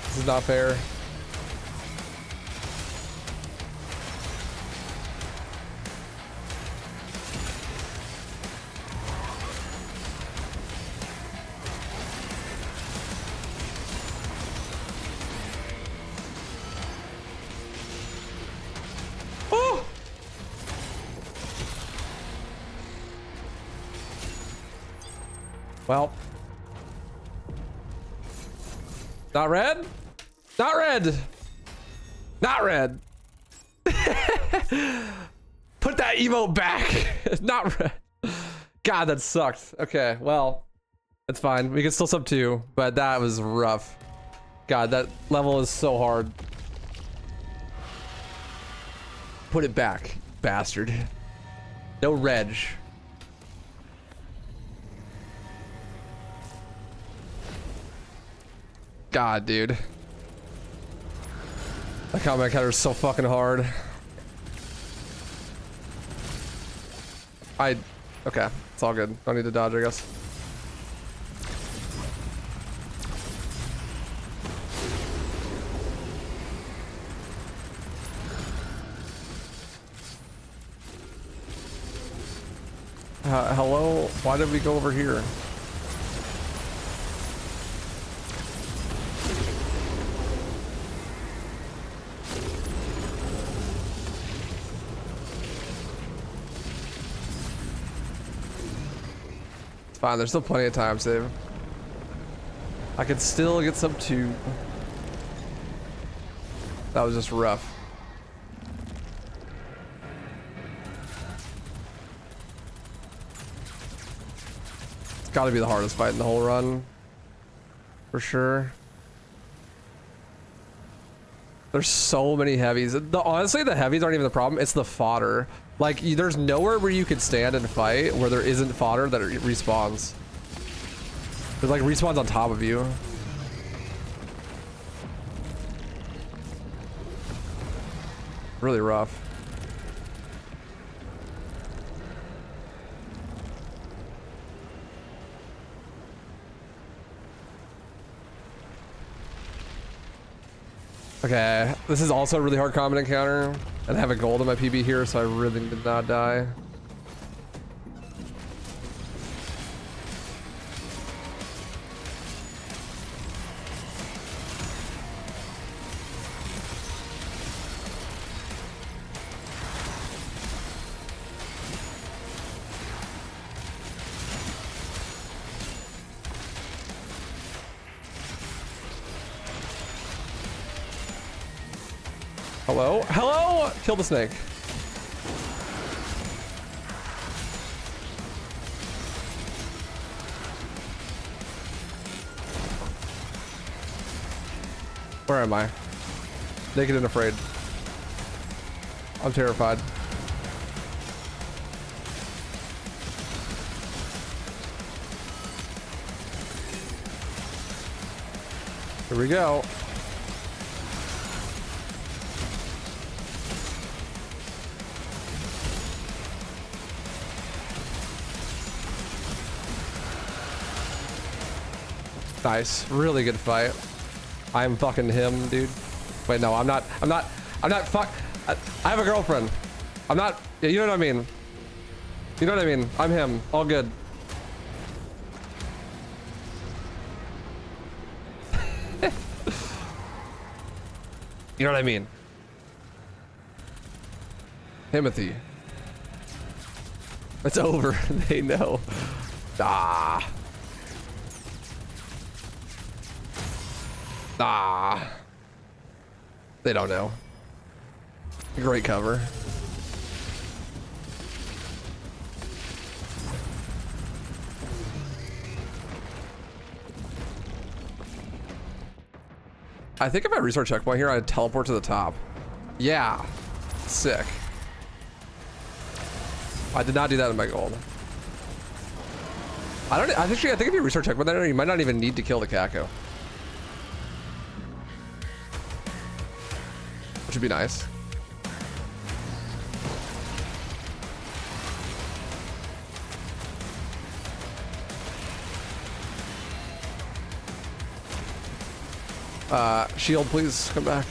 This is not fair. Oh! Well. Not red? Not red. Not red. Put that emote back. Not red. God, that sucked. Okay, well, it's fine. We can still sub 2, but that was rough. God, that level is so hard. Put it back, bastard. No reg. God, dude. That combat counter is so fucking hard. Okay, it's all good. Don't need to dodge, I guess. Hello? Why did we go over here? Fine, there's still plenty of time save. I could still get sub 2. That was just rough. It's gotta be the hardest fight in the whole run. For sure. There's so many heavies. Honestly, the heavies aren't even the problem. It's the fodder. Like, there's nowhere where you can stand and fight where there isn't fodder that respawns. It like respawns on top of you. Really rough. Okay, this is also a really hard combat encounter, and I have a gold in my PB here, so I really did not die. Hello? Hello? Kill the snake. Where am I? Naked and afraid. I'm terrified. Here we go. Nice, really good fight. I'm fucking him, dude. Wait, no, I'm not fuck. I have a girlfriend. I'm not, yeah, you know what I mean. You know what I mean. I'm him, all good. You know what I mean. Timothy. It's over, they know. Ah. Ah. They don't know. Great cover. I think if I restart checkpoint here, I'd teleport to the top. Yeah. Sick. I did not do that in my gold. I think if you restart checkpoint there, you might not even need to kill the Kako. Which would be nice. Shield, please come back.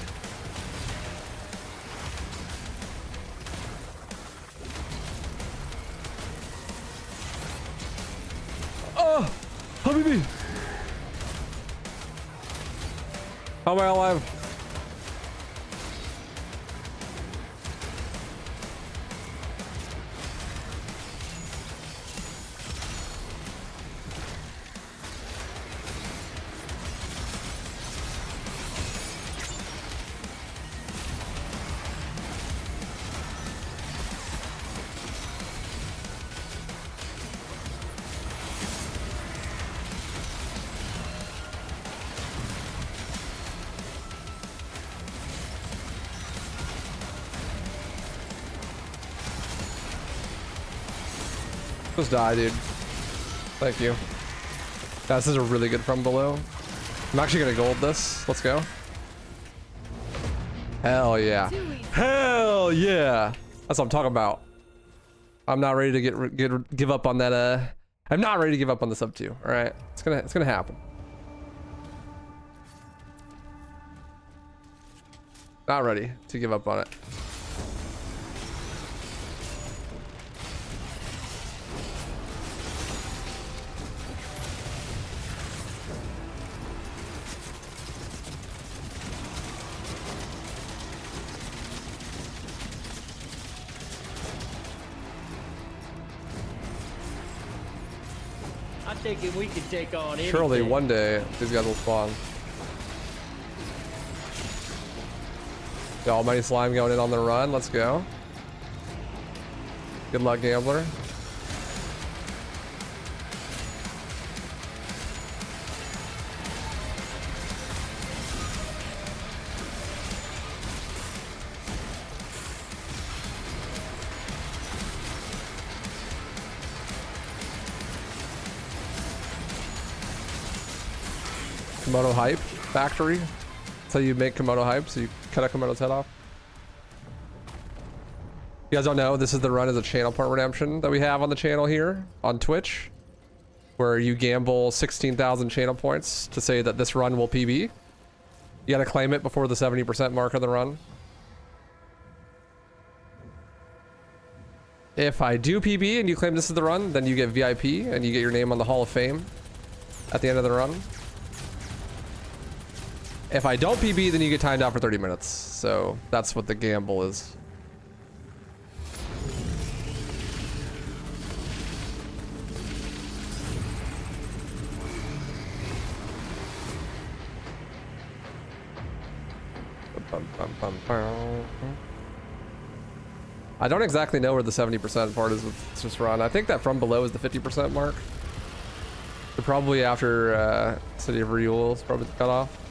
Oh, Habibi. How am I alive? Just die, dude. Thank you. This is a really good from below. I'm actually gonna gold this. Let's go. Hell yeah. Hell yeah. That's what I'm talking about. I'm not ready to give up on that. I'm not ready to give up on the sub 2. All right, it's gonna happen. Not ready to give up on it. I'm thinking we could take on anything. Surely one day these guys will spawn. The almighty slime going in on the run. Let's go. Good luck, gambler. Komodo hype factory. That's how you make Komodo hype, so you cut a Komodo's head off. You guys don't know, this is the run as a channel point redemption that we have on the channel here on Twitch, where you gamble 16,000 channel points to say that this run will PB. You gotta claim it before the 70% mark of the run. If I do PB and you claim this is the run, then you get VIP and you get your name on the Hall of Fame at the end of the run. If I don't PB, then you get timed out for 30 minutes. So that's what the gamble is. I don't exactly know where the 70% part is with this run. I think that from below is the 50% mark. So probably after City of Renewal is probably the cutoff.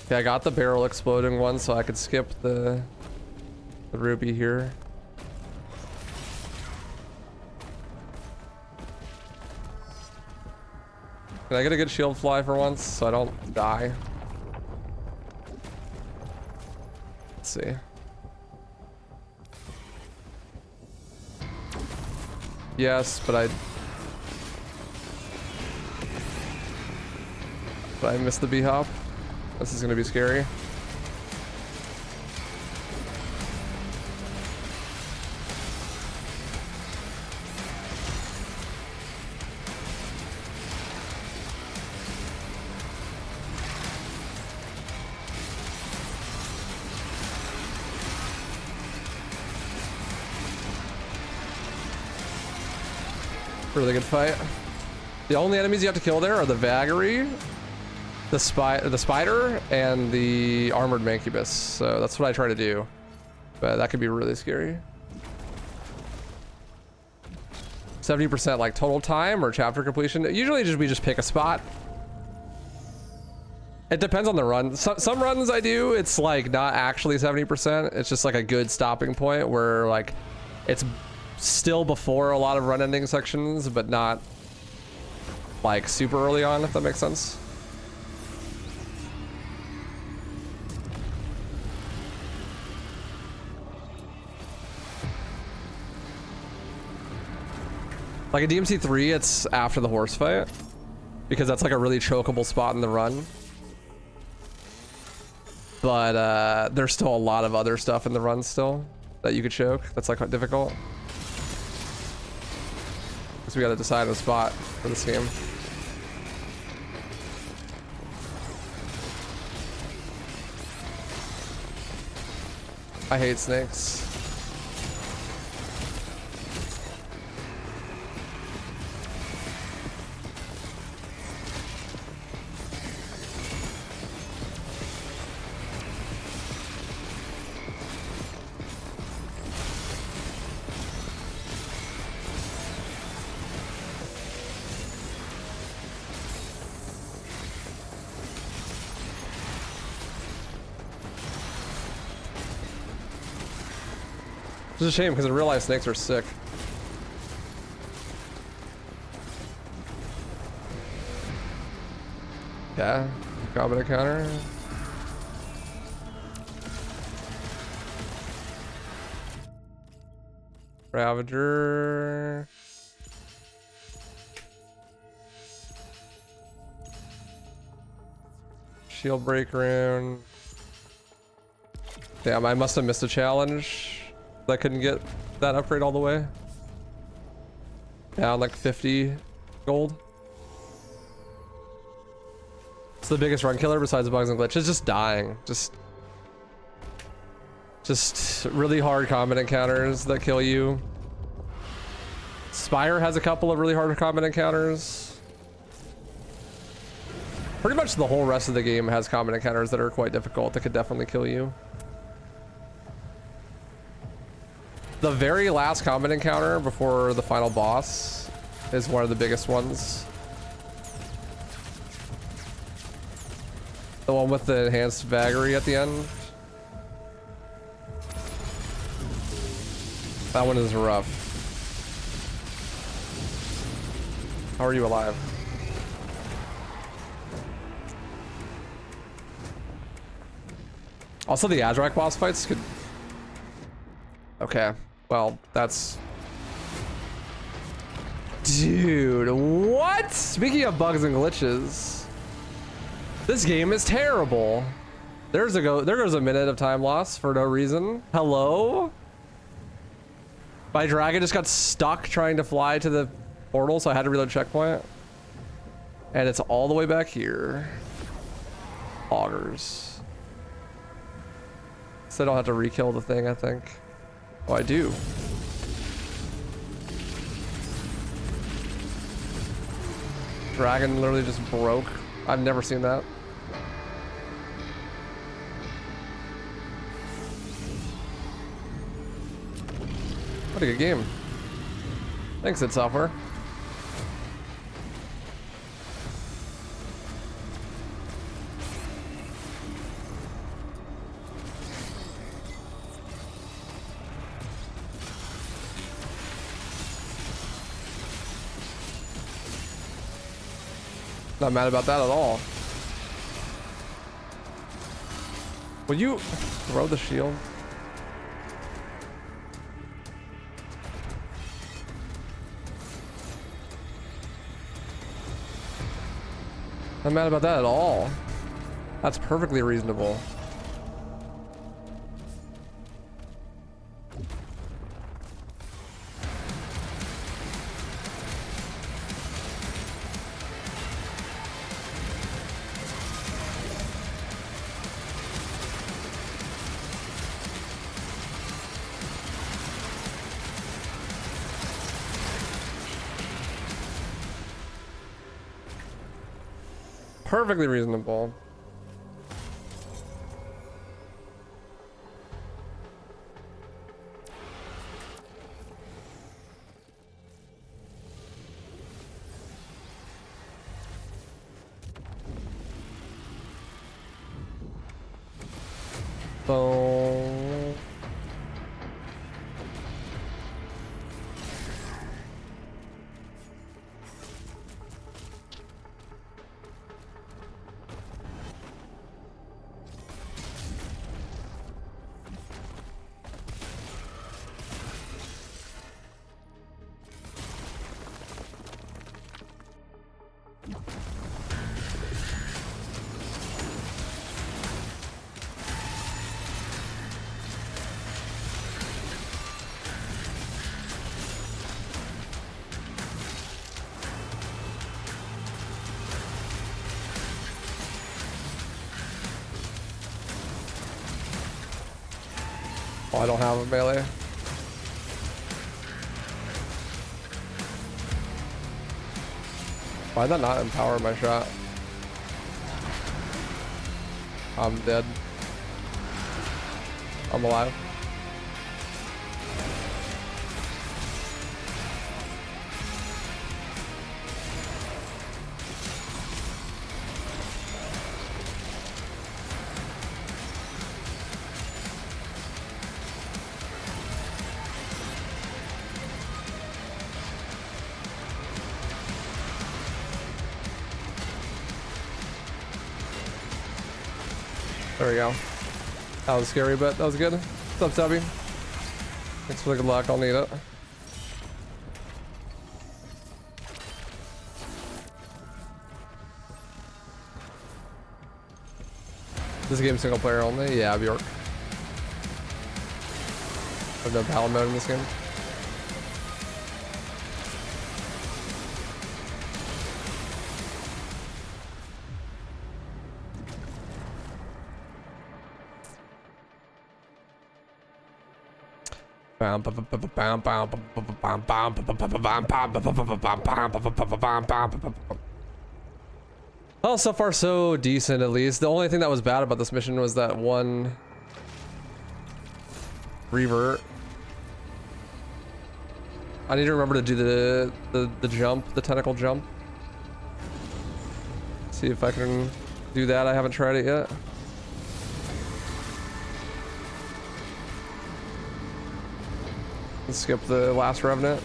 Okay, I got the barrel exploding one, so I could skip the ruby here. Can I get a good shield fly for once so I don't die? Let's see. Yes, but I missed the B-hop. This is gonna be scary. Really good fight. The only enemies you have to kill there are the vagary, the spider, and the armored mancubus. So that's what I try to do. But that could be really scary. 70% like total time or chapter completion. Usually we just pick a spot. It depends on the run. Some runs I do, it's like not actually 70%. It's just like a good stopping point where like it's still before a lot of run ending sections, but not like super early on, if that makes sense. Like a DMC3, it's after the horse fight because that's like a really chokeable spot in the run. But there's still a lot of other stuff in the run still that you could choke. That's like difficult. So we got to decide a spot for this game. I hate snakes. It's a shame because in real life snakes are sick. Yeah, combat encounter. Ravager. Shield break rune. Damn, I must have missed a challenge. I couldn't get that upgrade all the way. Down like 50 gold. It's the biggest run killer besides bugs and glitches. Just dying. Just really hard combat encounters that kill you. Spire has a couple of really hard combat encounters. Pretty much the whole rest of the game has combat encounters that are quite difficult that could definitely kill you. The very last combat encounter before the final boss is one of the biggest ones. The one with the enhanced vagary at the end. That one is rough. How are you alive? Also, the Azrak boss fights could... Okay. Well, that's... Dude, what? Speaking of bugs and glitches, this game is terrible. There goes a minute of time loss for no reason. Hello? My dragon just got stuck trying to fly to the portal, so I had to reload checkpoint. And it's all the way back here. Augers. So I don't have to re-kill the thing, I think. Oh, I do. Dragon literally just broke. I've never seen that. What a good game. Thanks, id Software. Not mad about that at all. Will you throw the shield? Not mad about that at all. That's perfectly reasonable. Perfectly reasonable. So oh, I don't have a melee. Why did that not empower my shot? I'm dead. I'm alive. There we go. That was scary, but that was good. What's up, Tubby? Thanks for the good luck. I'll need it. This game single player only? Yeah, Bjork. I have no battle mode in this game. Well, so far so decent at least. The only thing that was bad about this mission was that one revert. I need to remember to do the jump, the tentacle jump. See if I can do that. I haven't tried it yet. Let's skip the last revenant.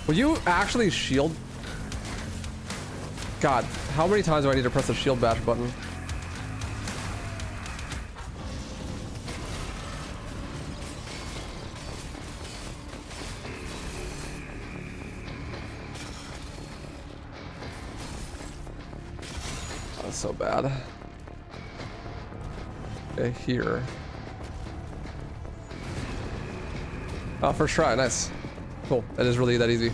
Will you actually shield? God, how many times do I need to press the shield bash button? That's so bad. Okay, here. Oh, first try, nice. Cool, that is really that easy.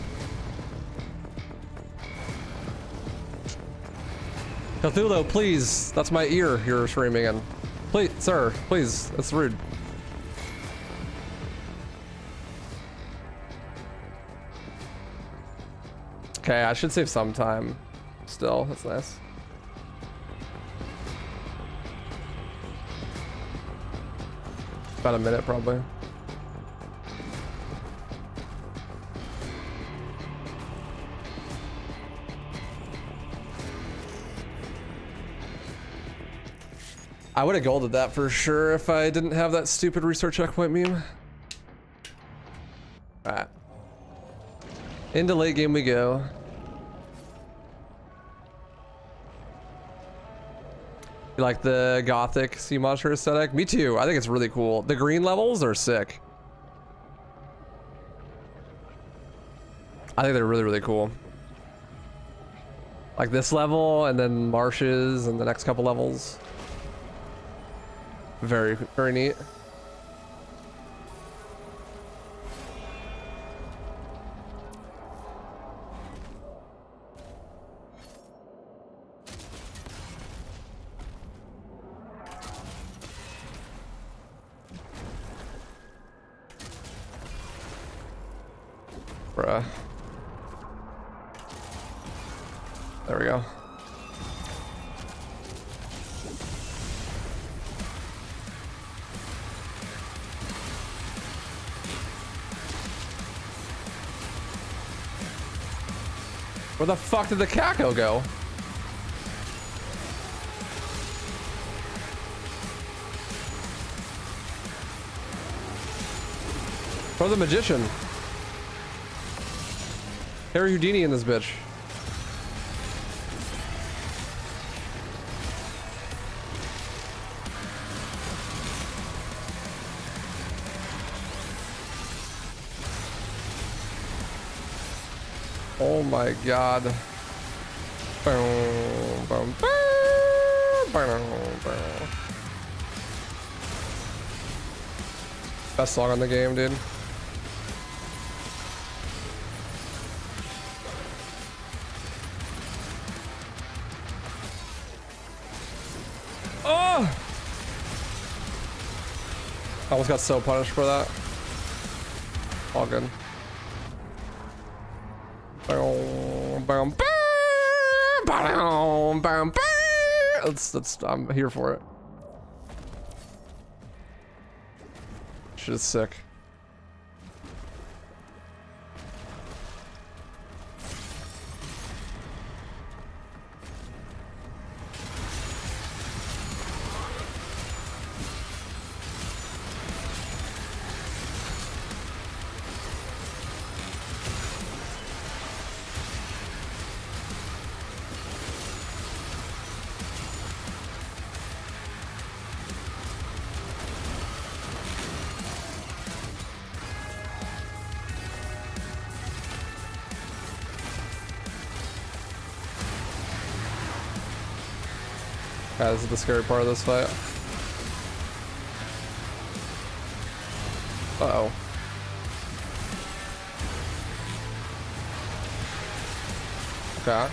Cthulhu, please, that's my ear you're screaming in. Please, sir, please, that's rude. Okay, I should save some time still, that's nice. About a minute probably. I would have golded that for sure if I didn't have that stupid restart checkpoint meme. Alright. Into late game we go. You like the gothic sea monster aesthetic? Me too. I think it's really cool. The green levels are sick. I think they're really, really cool. Like this level and then marshes and the next couple levels. Very, very neat. Bruh. There we go. Where the fuck did the Kako go? Or the magician. Harry Houdini in this bitch. Oh my god. Boom, boom, boom, boom, boom. Best song on the game, dude. Oh! I almost got so punished for that. All good. I'm here for it. Shit is sick. Yeah, this is the scary part of this fight. Uh-oh. Okay.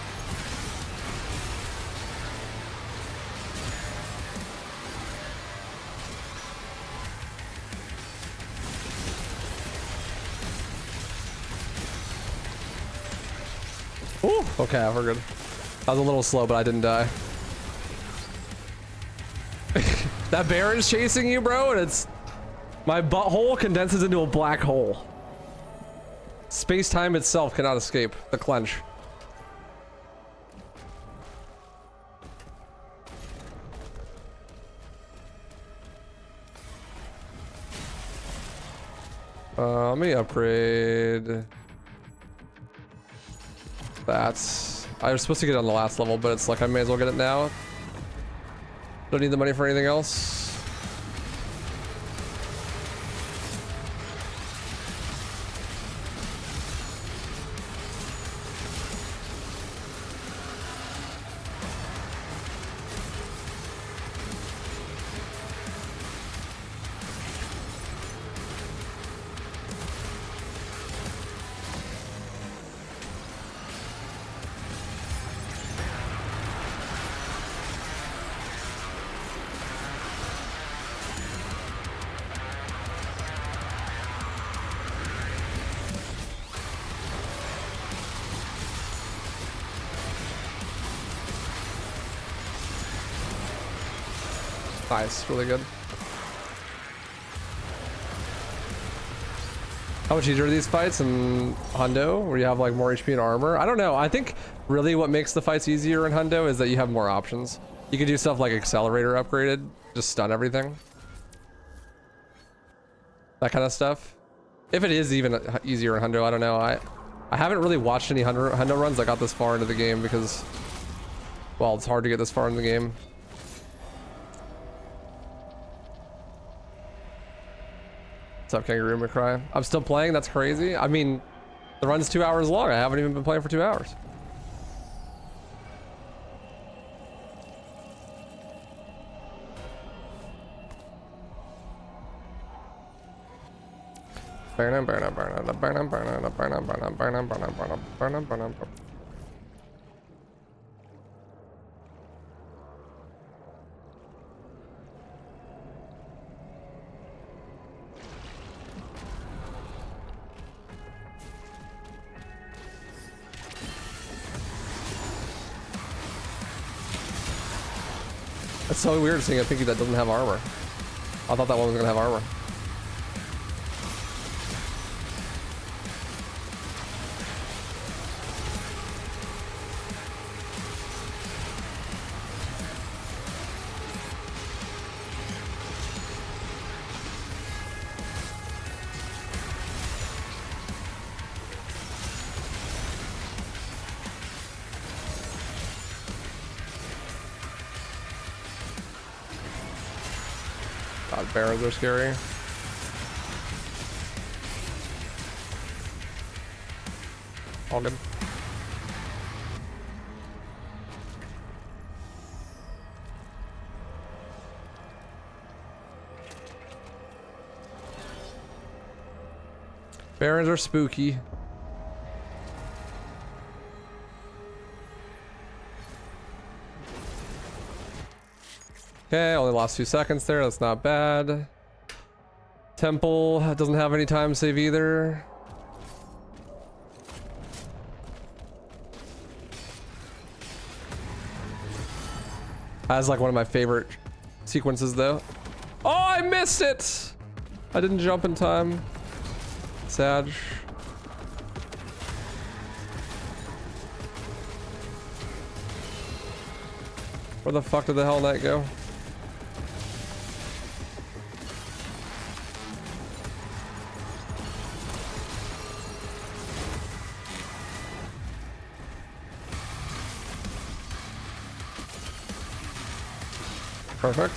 Ooh, okay, we're good. I was a little slow, but I didn't die. That Baron's chasing you, bro, and it's... My butthole condenses into a black hole. Space-time itself cannot escape the clench. Let me upgrade. That's... I was supposed to get it on the last level, but it's like I may as well get it now. Don't need the money for anything else. Nice, really good. How much easier are these fights in Hundo, where you have like more HP and armor? I don't know. I think really what makes the fights easier in Hundo is that you have more options. You can do stuff like accelerator upgraded, just stun everything. That kind of stuff. If it is even easier in Hundo, I don't know. I haven't really watched any Hundo runs that got this far into the game because, well, it's hard to get this far in the game. What's up, Kangaroo McCry? I'm still playing? That's crazy. I mean, the run's 2 hours long. I haven't even been playing for 2 hours. It's so weird seeing a Pinky that doesn't have armor. I thought that one was gonna have armor. God, barons are scary. All good. Barons are spooky. Okay, only lost 2 seconds there. That's not bad. Temple doesn't have any time save either. That's like one of my favorite sequences though. Oh, I missed it! I didn't jump in time. Sad. Where the fuck did the Hell Knight go? Perfect.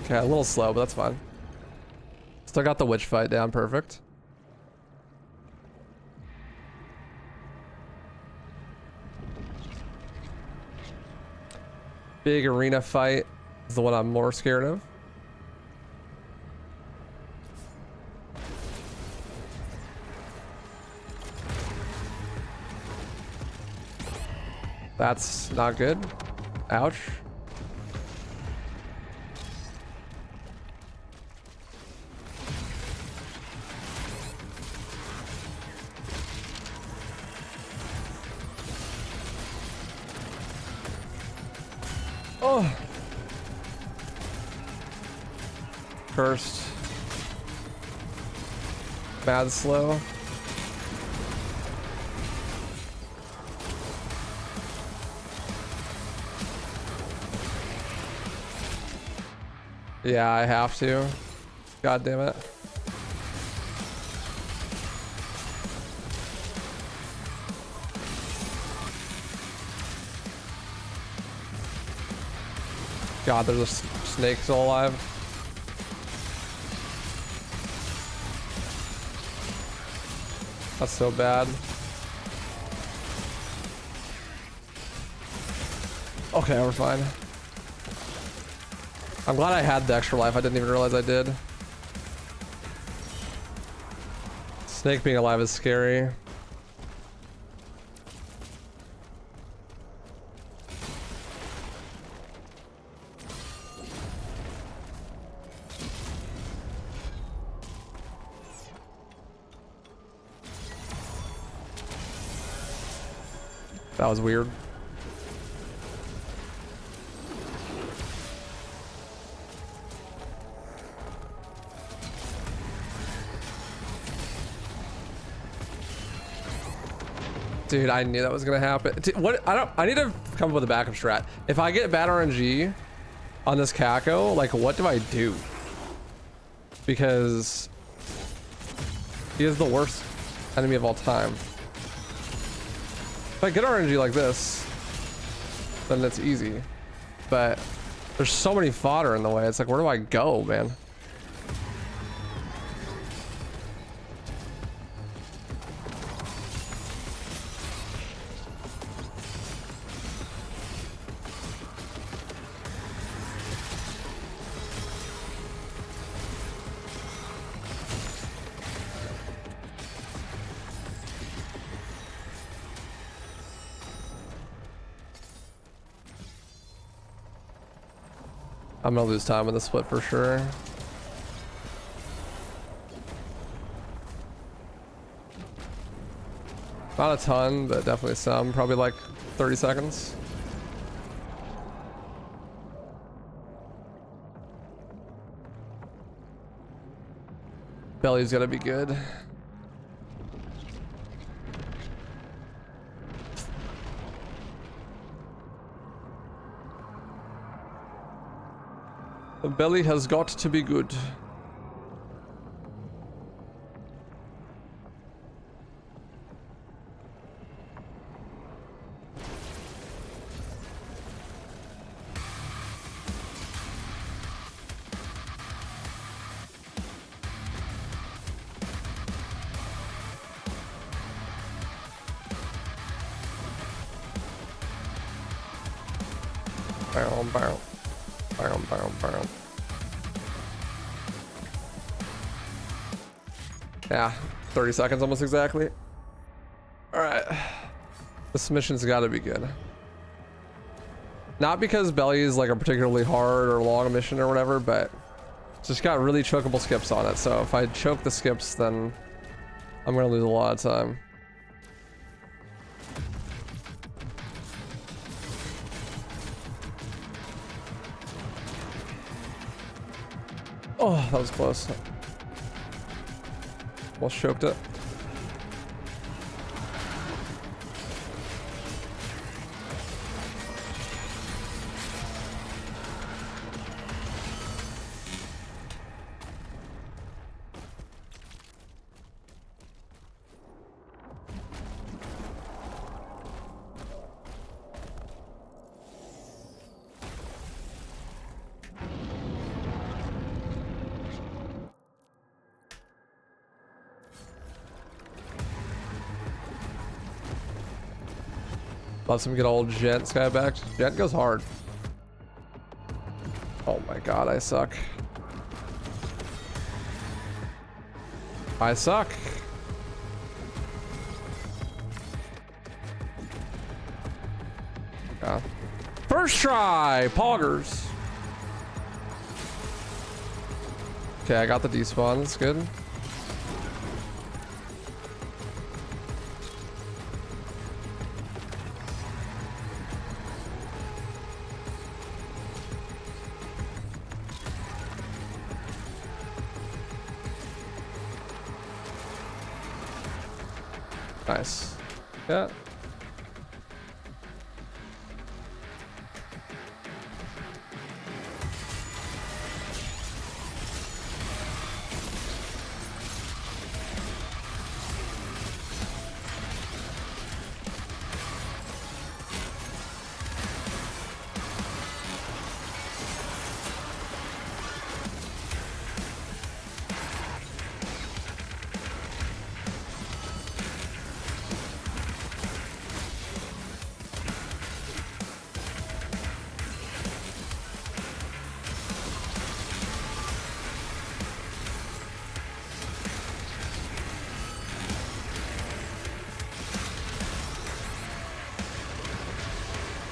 Okay, a little slow, but that's fine. Still got the witch fight down perfect. Big arena fight is the one I'm more scared of. That's not good. Ouch. Oh. Cursed. Bad slow. Yeah, I have to. God damn it. God, there's a snake still alive. That's so bad. Okay, we're fine. I'm glad I had the extra life. I didn't even realize I did. Snake being alive is scary. That was weird. Dude, I knew that was gonna happen. What? I need to come up with a backup strat. If I get bad RNG on this Kako, like, what do I do? Because he is the worst enemy of all time. If I get RNG like this, then it's easy. But there's so many fodder in the way. It's like, where do I go, man? I'm gonna lose time in the split for sure. Not a ton, but definitely some. Probably like 30 seconds. Belly's gotta be good. The belly has got to be good. Bow, bow. Bow, bow, bow. Yeah, 30 seconds almost exactly. Alright. This mission's gotta be good. Not because Belly is like a particularly hard or long mission or whatever, but it's just got really chokeable skips on it. So if I choke the skips, then I'm gonna lose a lot of time. Oh, that was close. Almost choked it. Love some good old Gent Skyback. Gent goes hard. Oh my god, I suck. I suck. Yeah. First try, poggers. Okay, I got the despawn. That's good. Nice. Yeah.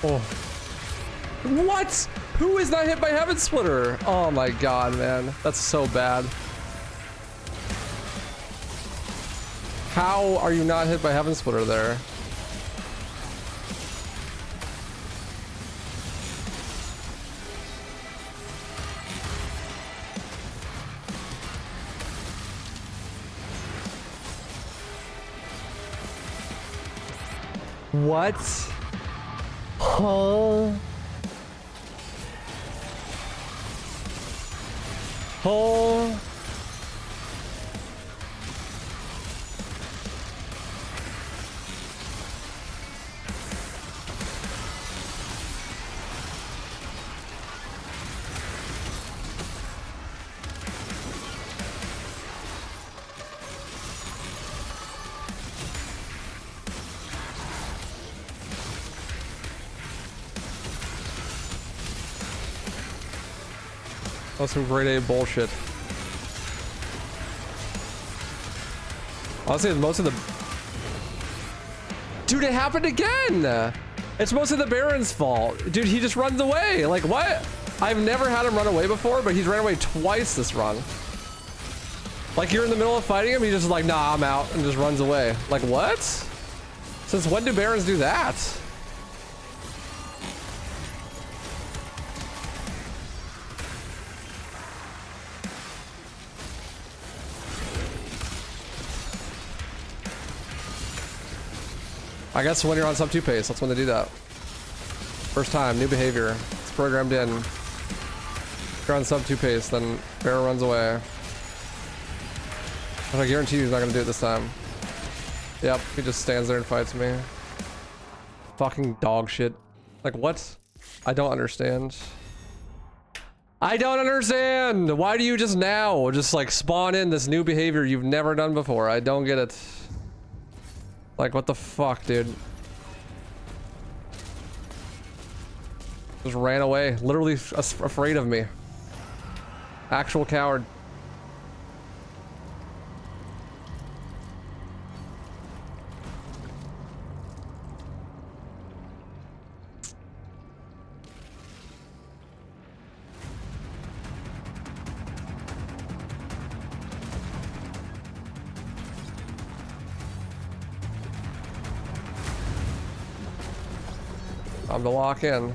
Oh. What? Who is not hit by Heaven Splitter? Oh my god, man. That's so bad. How are you not hit by Heaven Splitter there? What? Oh. Oh. That's some grade A bullshit. Honestly, most of the... Dude, it happened again! It's mostly the Baron's fault. Dude, he just runs away. Like, what? I've never had him run away before, but he's ran away twice this run. Like, you're in the middle of fighting him, he just is like, nah, I'm out, and just runs away. Like, what? Since when do Barons do that? I guess when you're on sub 2 pace, that's when they do that. First time, new behavior. It's programmed in. If you're on sub 2 pace, then bear runs away. But I guarantee you he's not gonna do it this time. Yep, he just stands there and fights me. Fucking dog shit. Like what? I don't understand. I don't understand! Why do you just now just like spawn in this new behavior you've never done before? I don't get it. Like what the fuck, dude? Just ran away. Literally afraid of me. Actual coward. Time to lock in.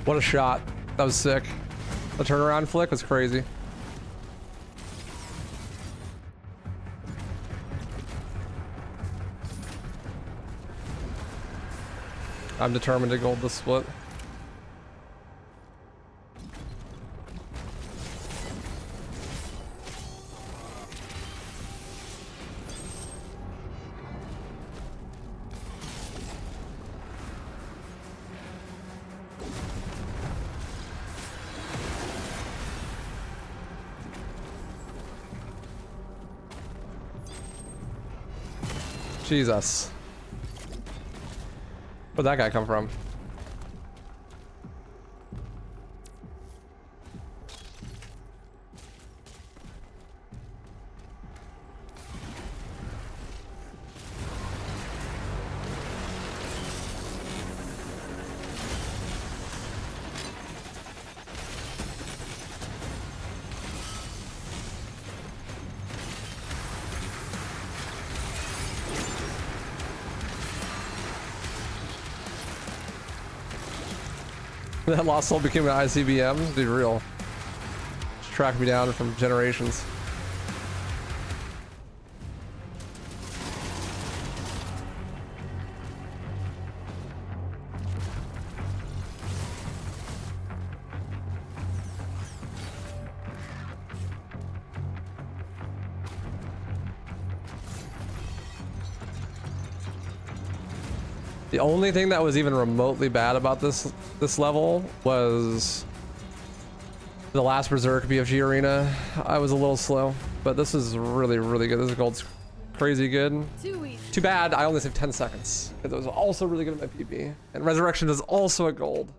What a shot. That was sick. The turnaround flick was crazy. I'm determined to gold this split. Jesus. Where'd that guy come from? That lost soul became an ICBM? Dude, real. Just tracked me down from generations. The only thing that was even remotely bad about this level was the last Berserk BFG arena. I was a little slow, but this is really, really good. This gold's crazy good. Too bad I only saved 10 seconds because it was also really good at my PB. And Resurrection is also a gold.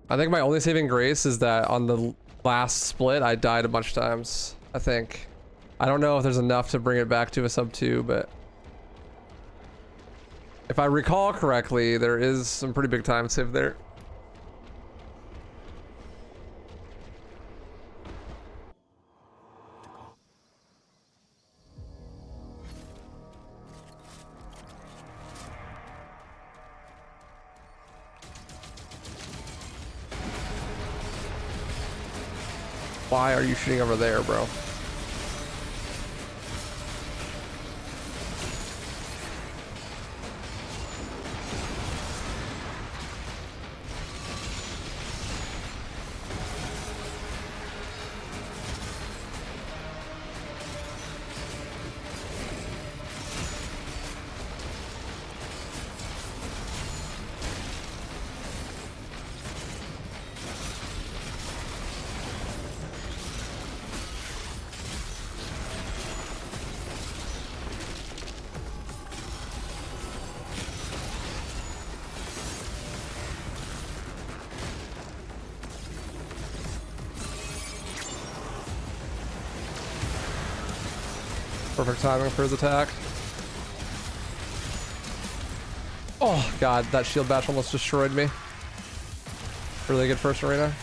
I think my only saving grace is that on the last split, I died a bunch of times, I think. I don't know if there's enough to bring it back to a sub 2, but If I recall correctly, there is some pretty big time save there. Why are you shooting over there, bro? Perfect timing for his attack. Oh god, that shield bash almost destroyed me. Really good first arena.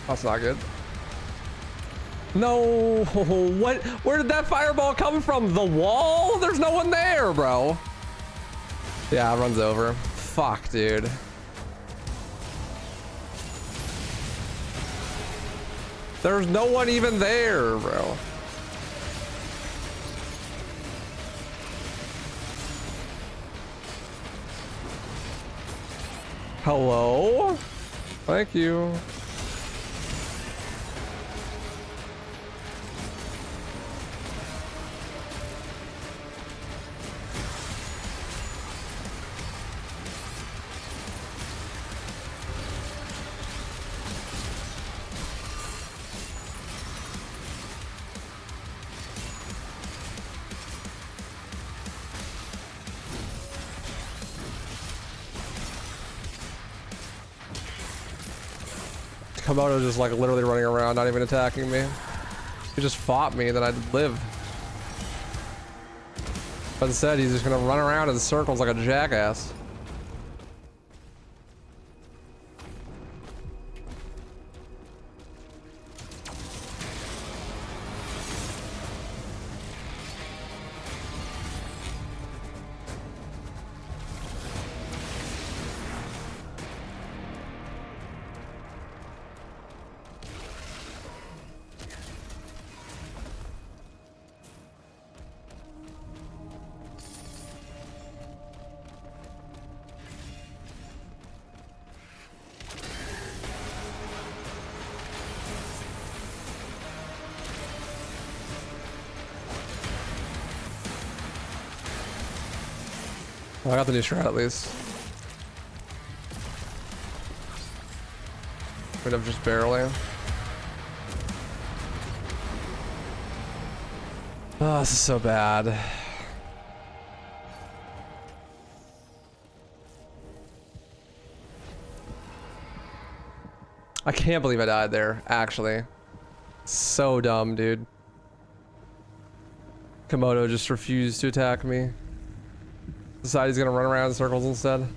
That's not good. No, what? Where did that fireball come from? The wall? There's no one there, bro. Yeah, it runs over. Fuck, dude. There's no one even there, bro. Hello? Thank you. Komodo just like literally running around, not even attacking me. He just fought me, then I'd live. But instead, he's just gonna run around in circles like a jackass. Well, I got the new strat at least. Rid of just barreling. Oh, this is so bad. I can't believe I died there, actually. So dumb, dude. Komodo just refused to attack me. Decided he's gonna run around in circles instead.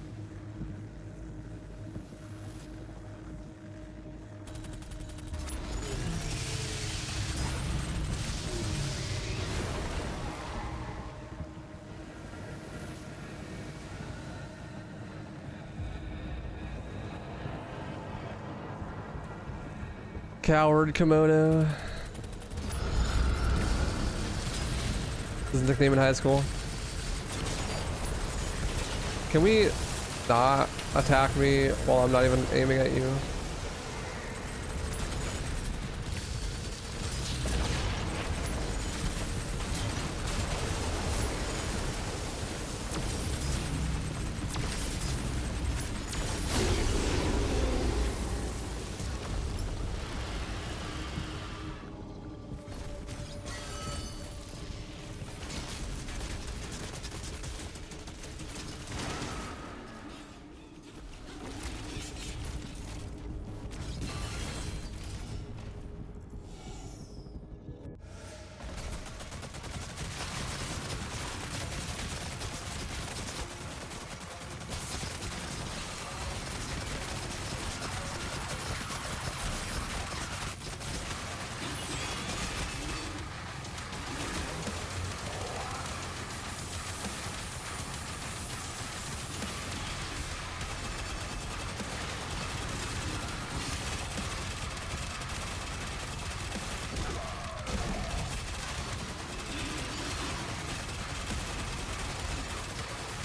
Coward Komodo. His nickname in high school. Can we not attack me while I'm not even aiming at you?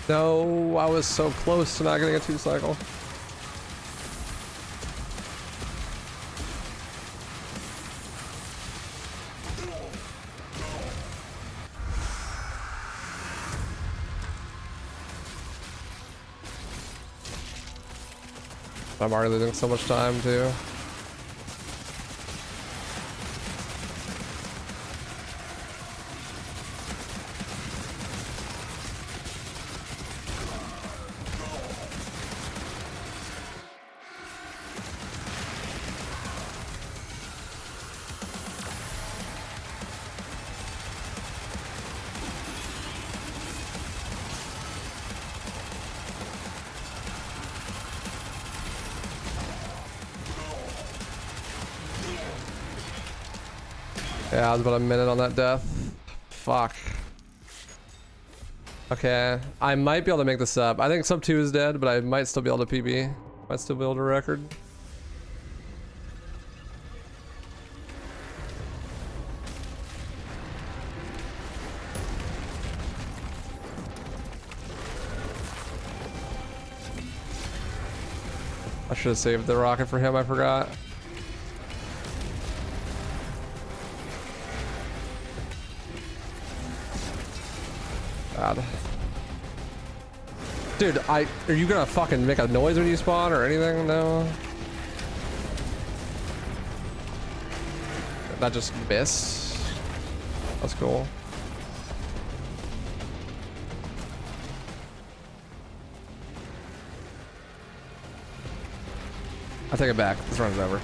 No, I was so close to not getting a 2-cycle. I'm already losing so much time too. Yeah, I was about a minute on that death. Fuck. Okay, I might be able to make this up. I think sub 2 is dead, but I might still be able to PB. Might still be able to record. I should have saved the rocket for him, I forgot. God. Dude, are you gonna fucking make a noise when you spawn or anything? No. That just missed. That's cool. I take it back. This run's over.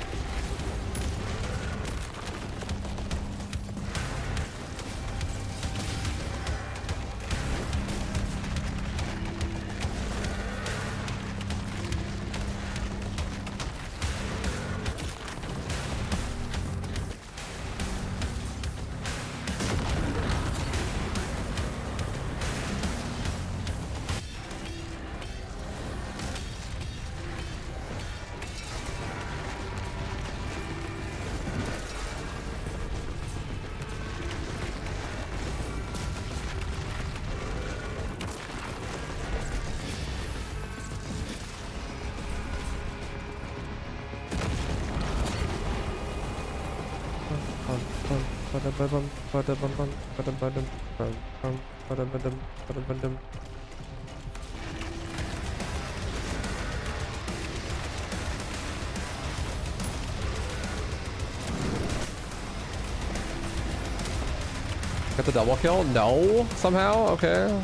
Get the double kill? No, somehow? Okay.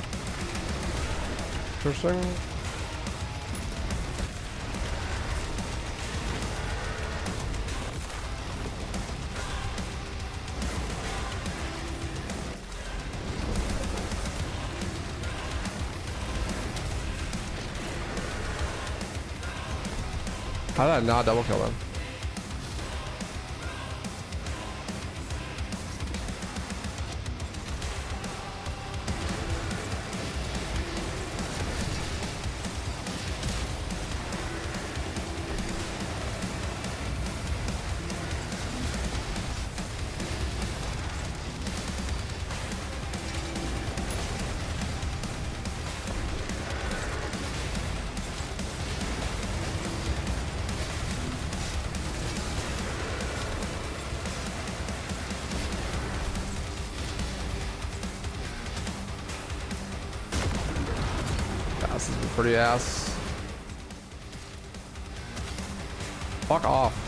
Interesting. How did I not double kill them? That's pretty ass. Fuck off.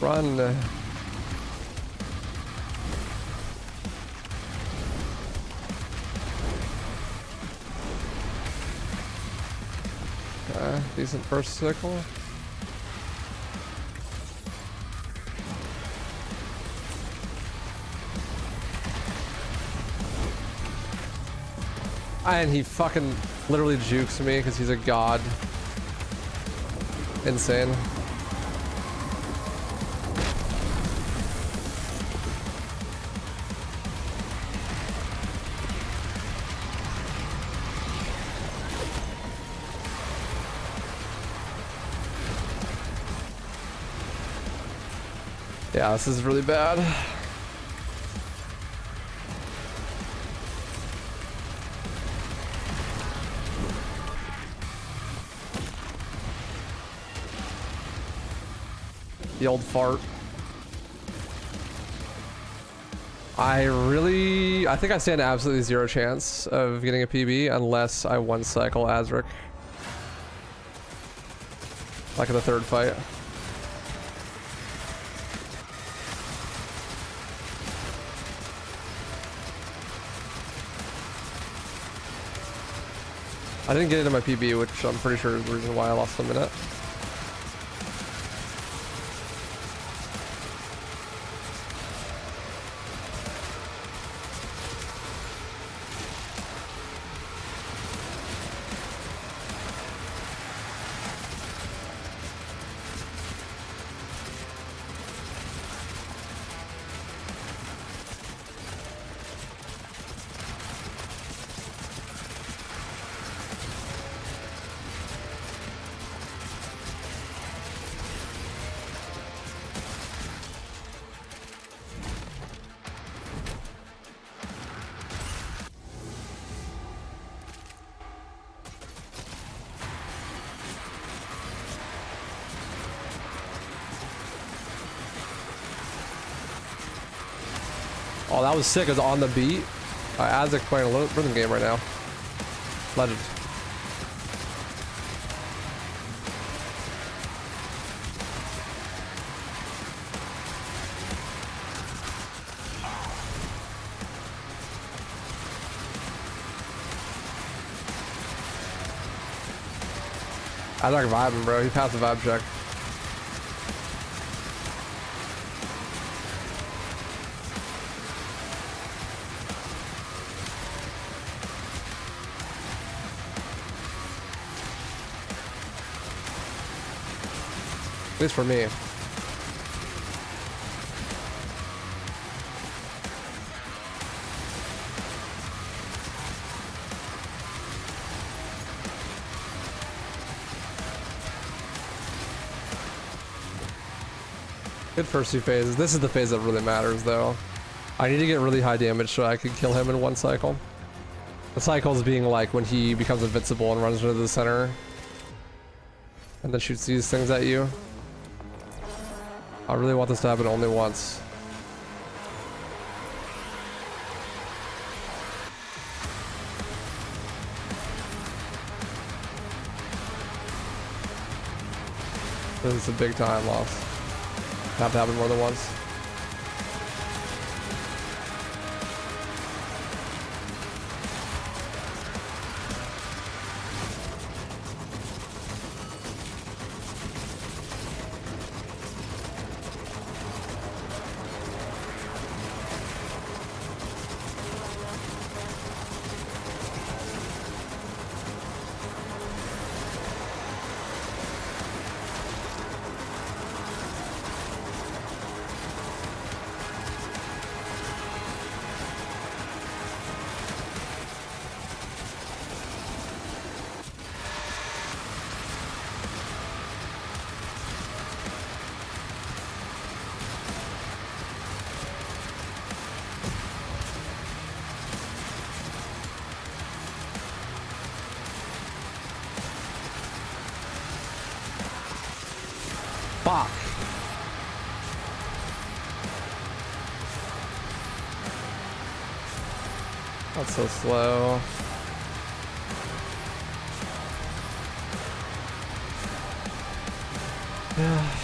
Run. Decent first sickle. And he fucking literally jukes me because he's a god. Insane. Yeah, this is really bad. The old fart. I think I stand absolutely zero chance of getting a PB unless I one cycle Azric. Like in the third fight. I didn't get into my PB, which I'm pretty sure is the reason why I lost a minute. Oh, that was sick. It was on the beat. Azek playing a rhythm game right now. Legend. Azek vibing, bro. He passed the vibe check. At least for me. Good first two phases. This is the phase that really matters though. I need to get really high damage so I can kill him in one cycle. The cycles being like when he becomes invincible and runs into the center and then shoots these things at you. I really want this to happen only once. This is a big time loss. Have to happen more than once. Fuck. That's so slow. Yeah.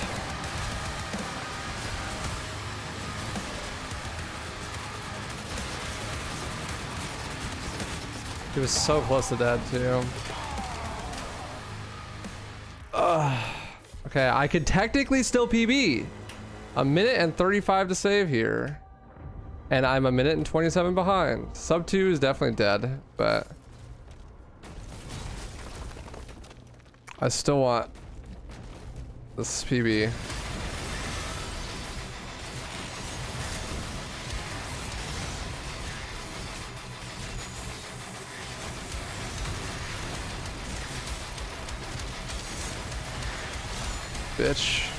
He was so close to dead too. Okay, I could technically still PB. A minute and 35 to save here. And I'm a minute and 27 behind. Sub 2 is definitely dead, but I still want this PB. Bitch.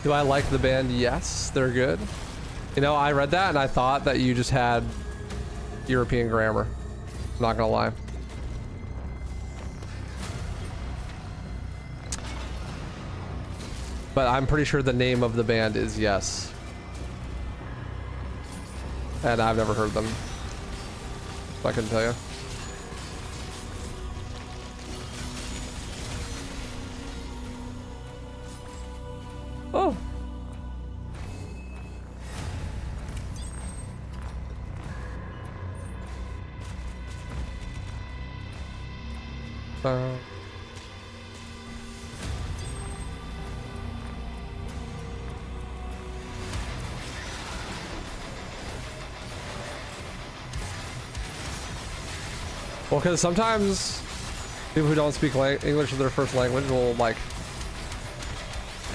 Do I like the band? Yes, they're good. You know, I read that and I thought that you just had European grammar. I'm not gonna lie. But I'm pretty sure the name of the band is Yes. And I've never heard them. So I couldn't tell you. Oh. Well, because sometimes people who don't speak English as their first language will like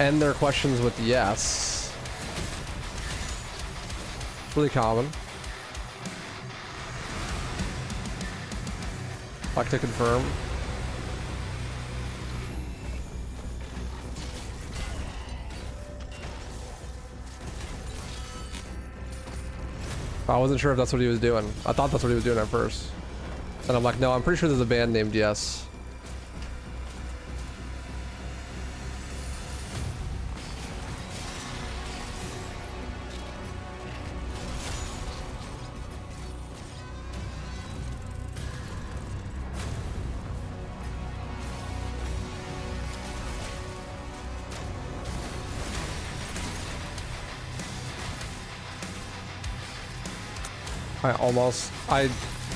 end their questions with yes. It's really common. Like to confirm. I wasn't sure if that's what he was doing. I thought that's what he was doing at first. And I'm like, no, I'm pretty sure there's a band named Yes.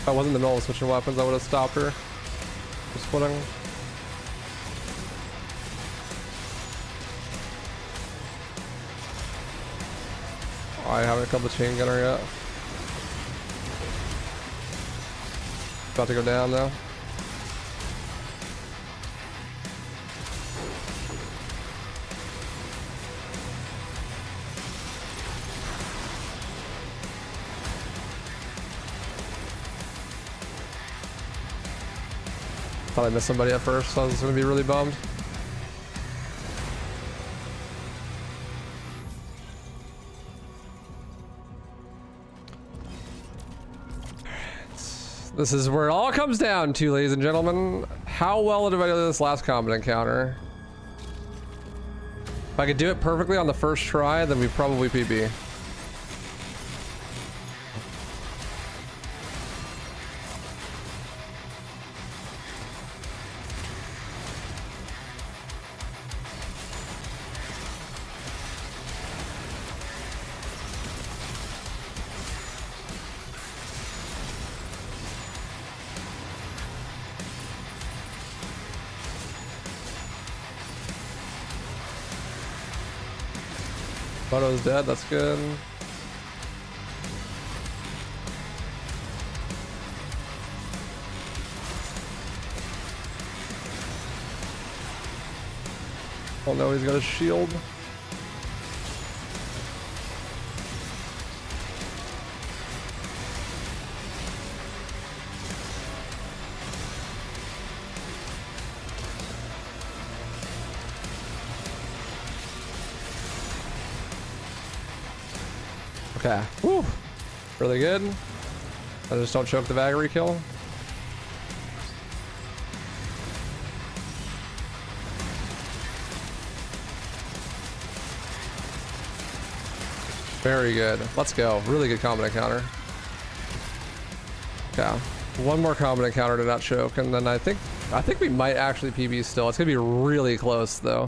If I wasn't in the middle of switching weapons, I would have stopped her. Just splitting. I haven't killed the chain gunner yet. About to go down now. Thought I missed somebody at first, so I was gonna be really bummed. This is where it all comes down to, ladies and gentlemen. How well did I do this last combat encounter? If I could do it perfectly on the first try, then we probably PB. Photo's dead, that's good. Oh no, he's got a shield. Okay, woo, really good. I just don't choke the Vagary kill. Very good. Let's go. Really good combat encounter. Yeah, one more combat encounter to not choke, and then I think we might actually PB still. It's gonna be really close though.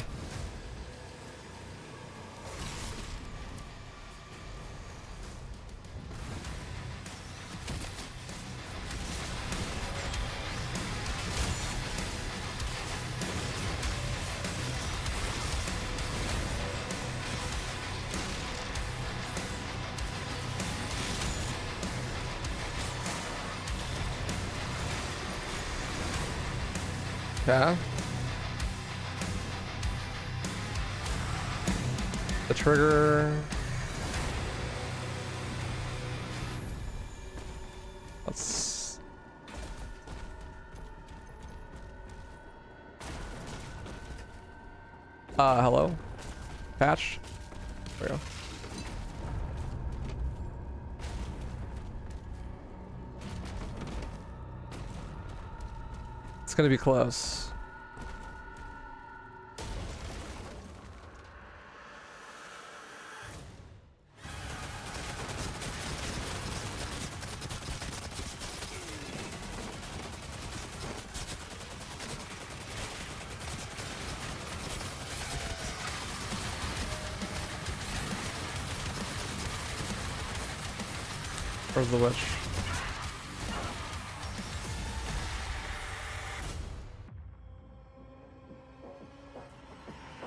Yeah. The trigger. Let's. Hello? Patch? There we go. It's gonna be close. Where's the witch?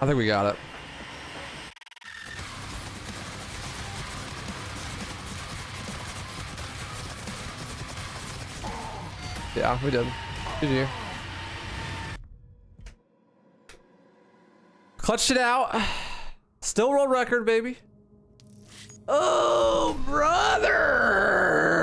I think we got it. Yeah, we did. GG. Clutched it out. Still world record, baby. Oh, brother.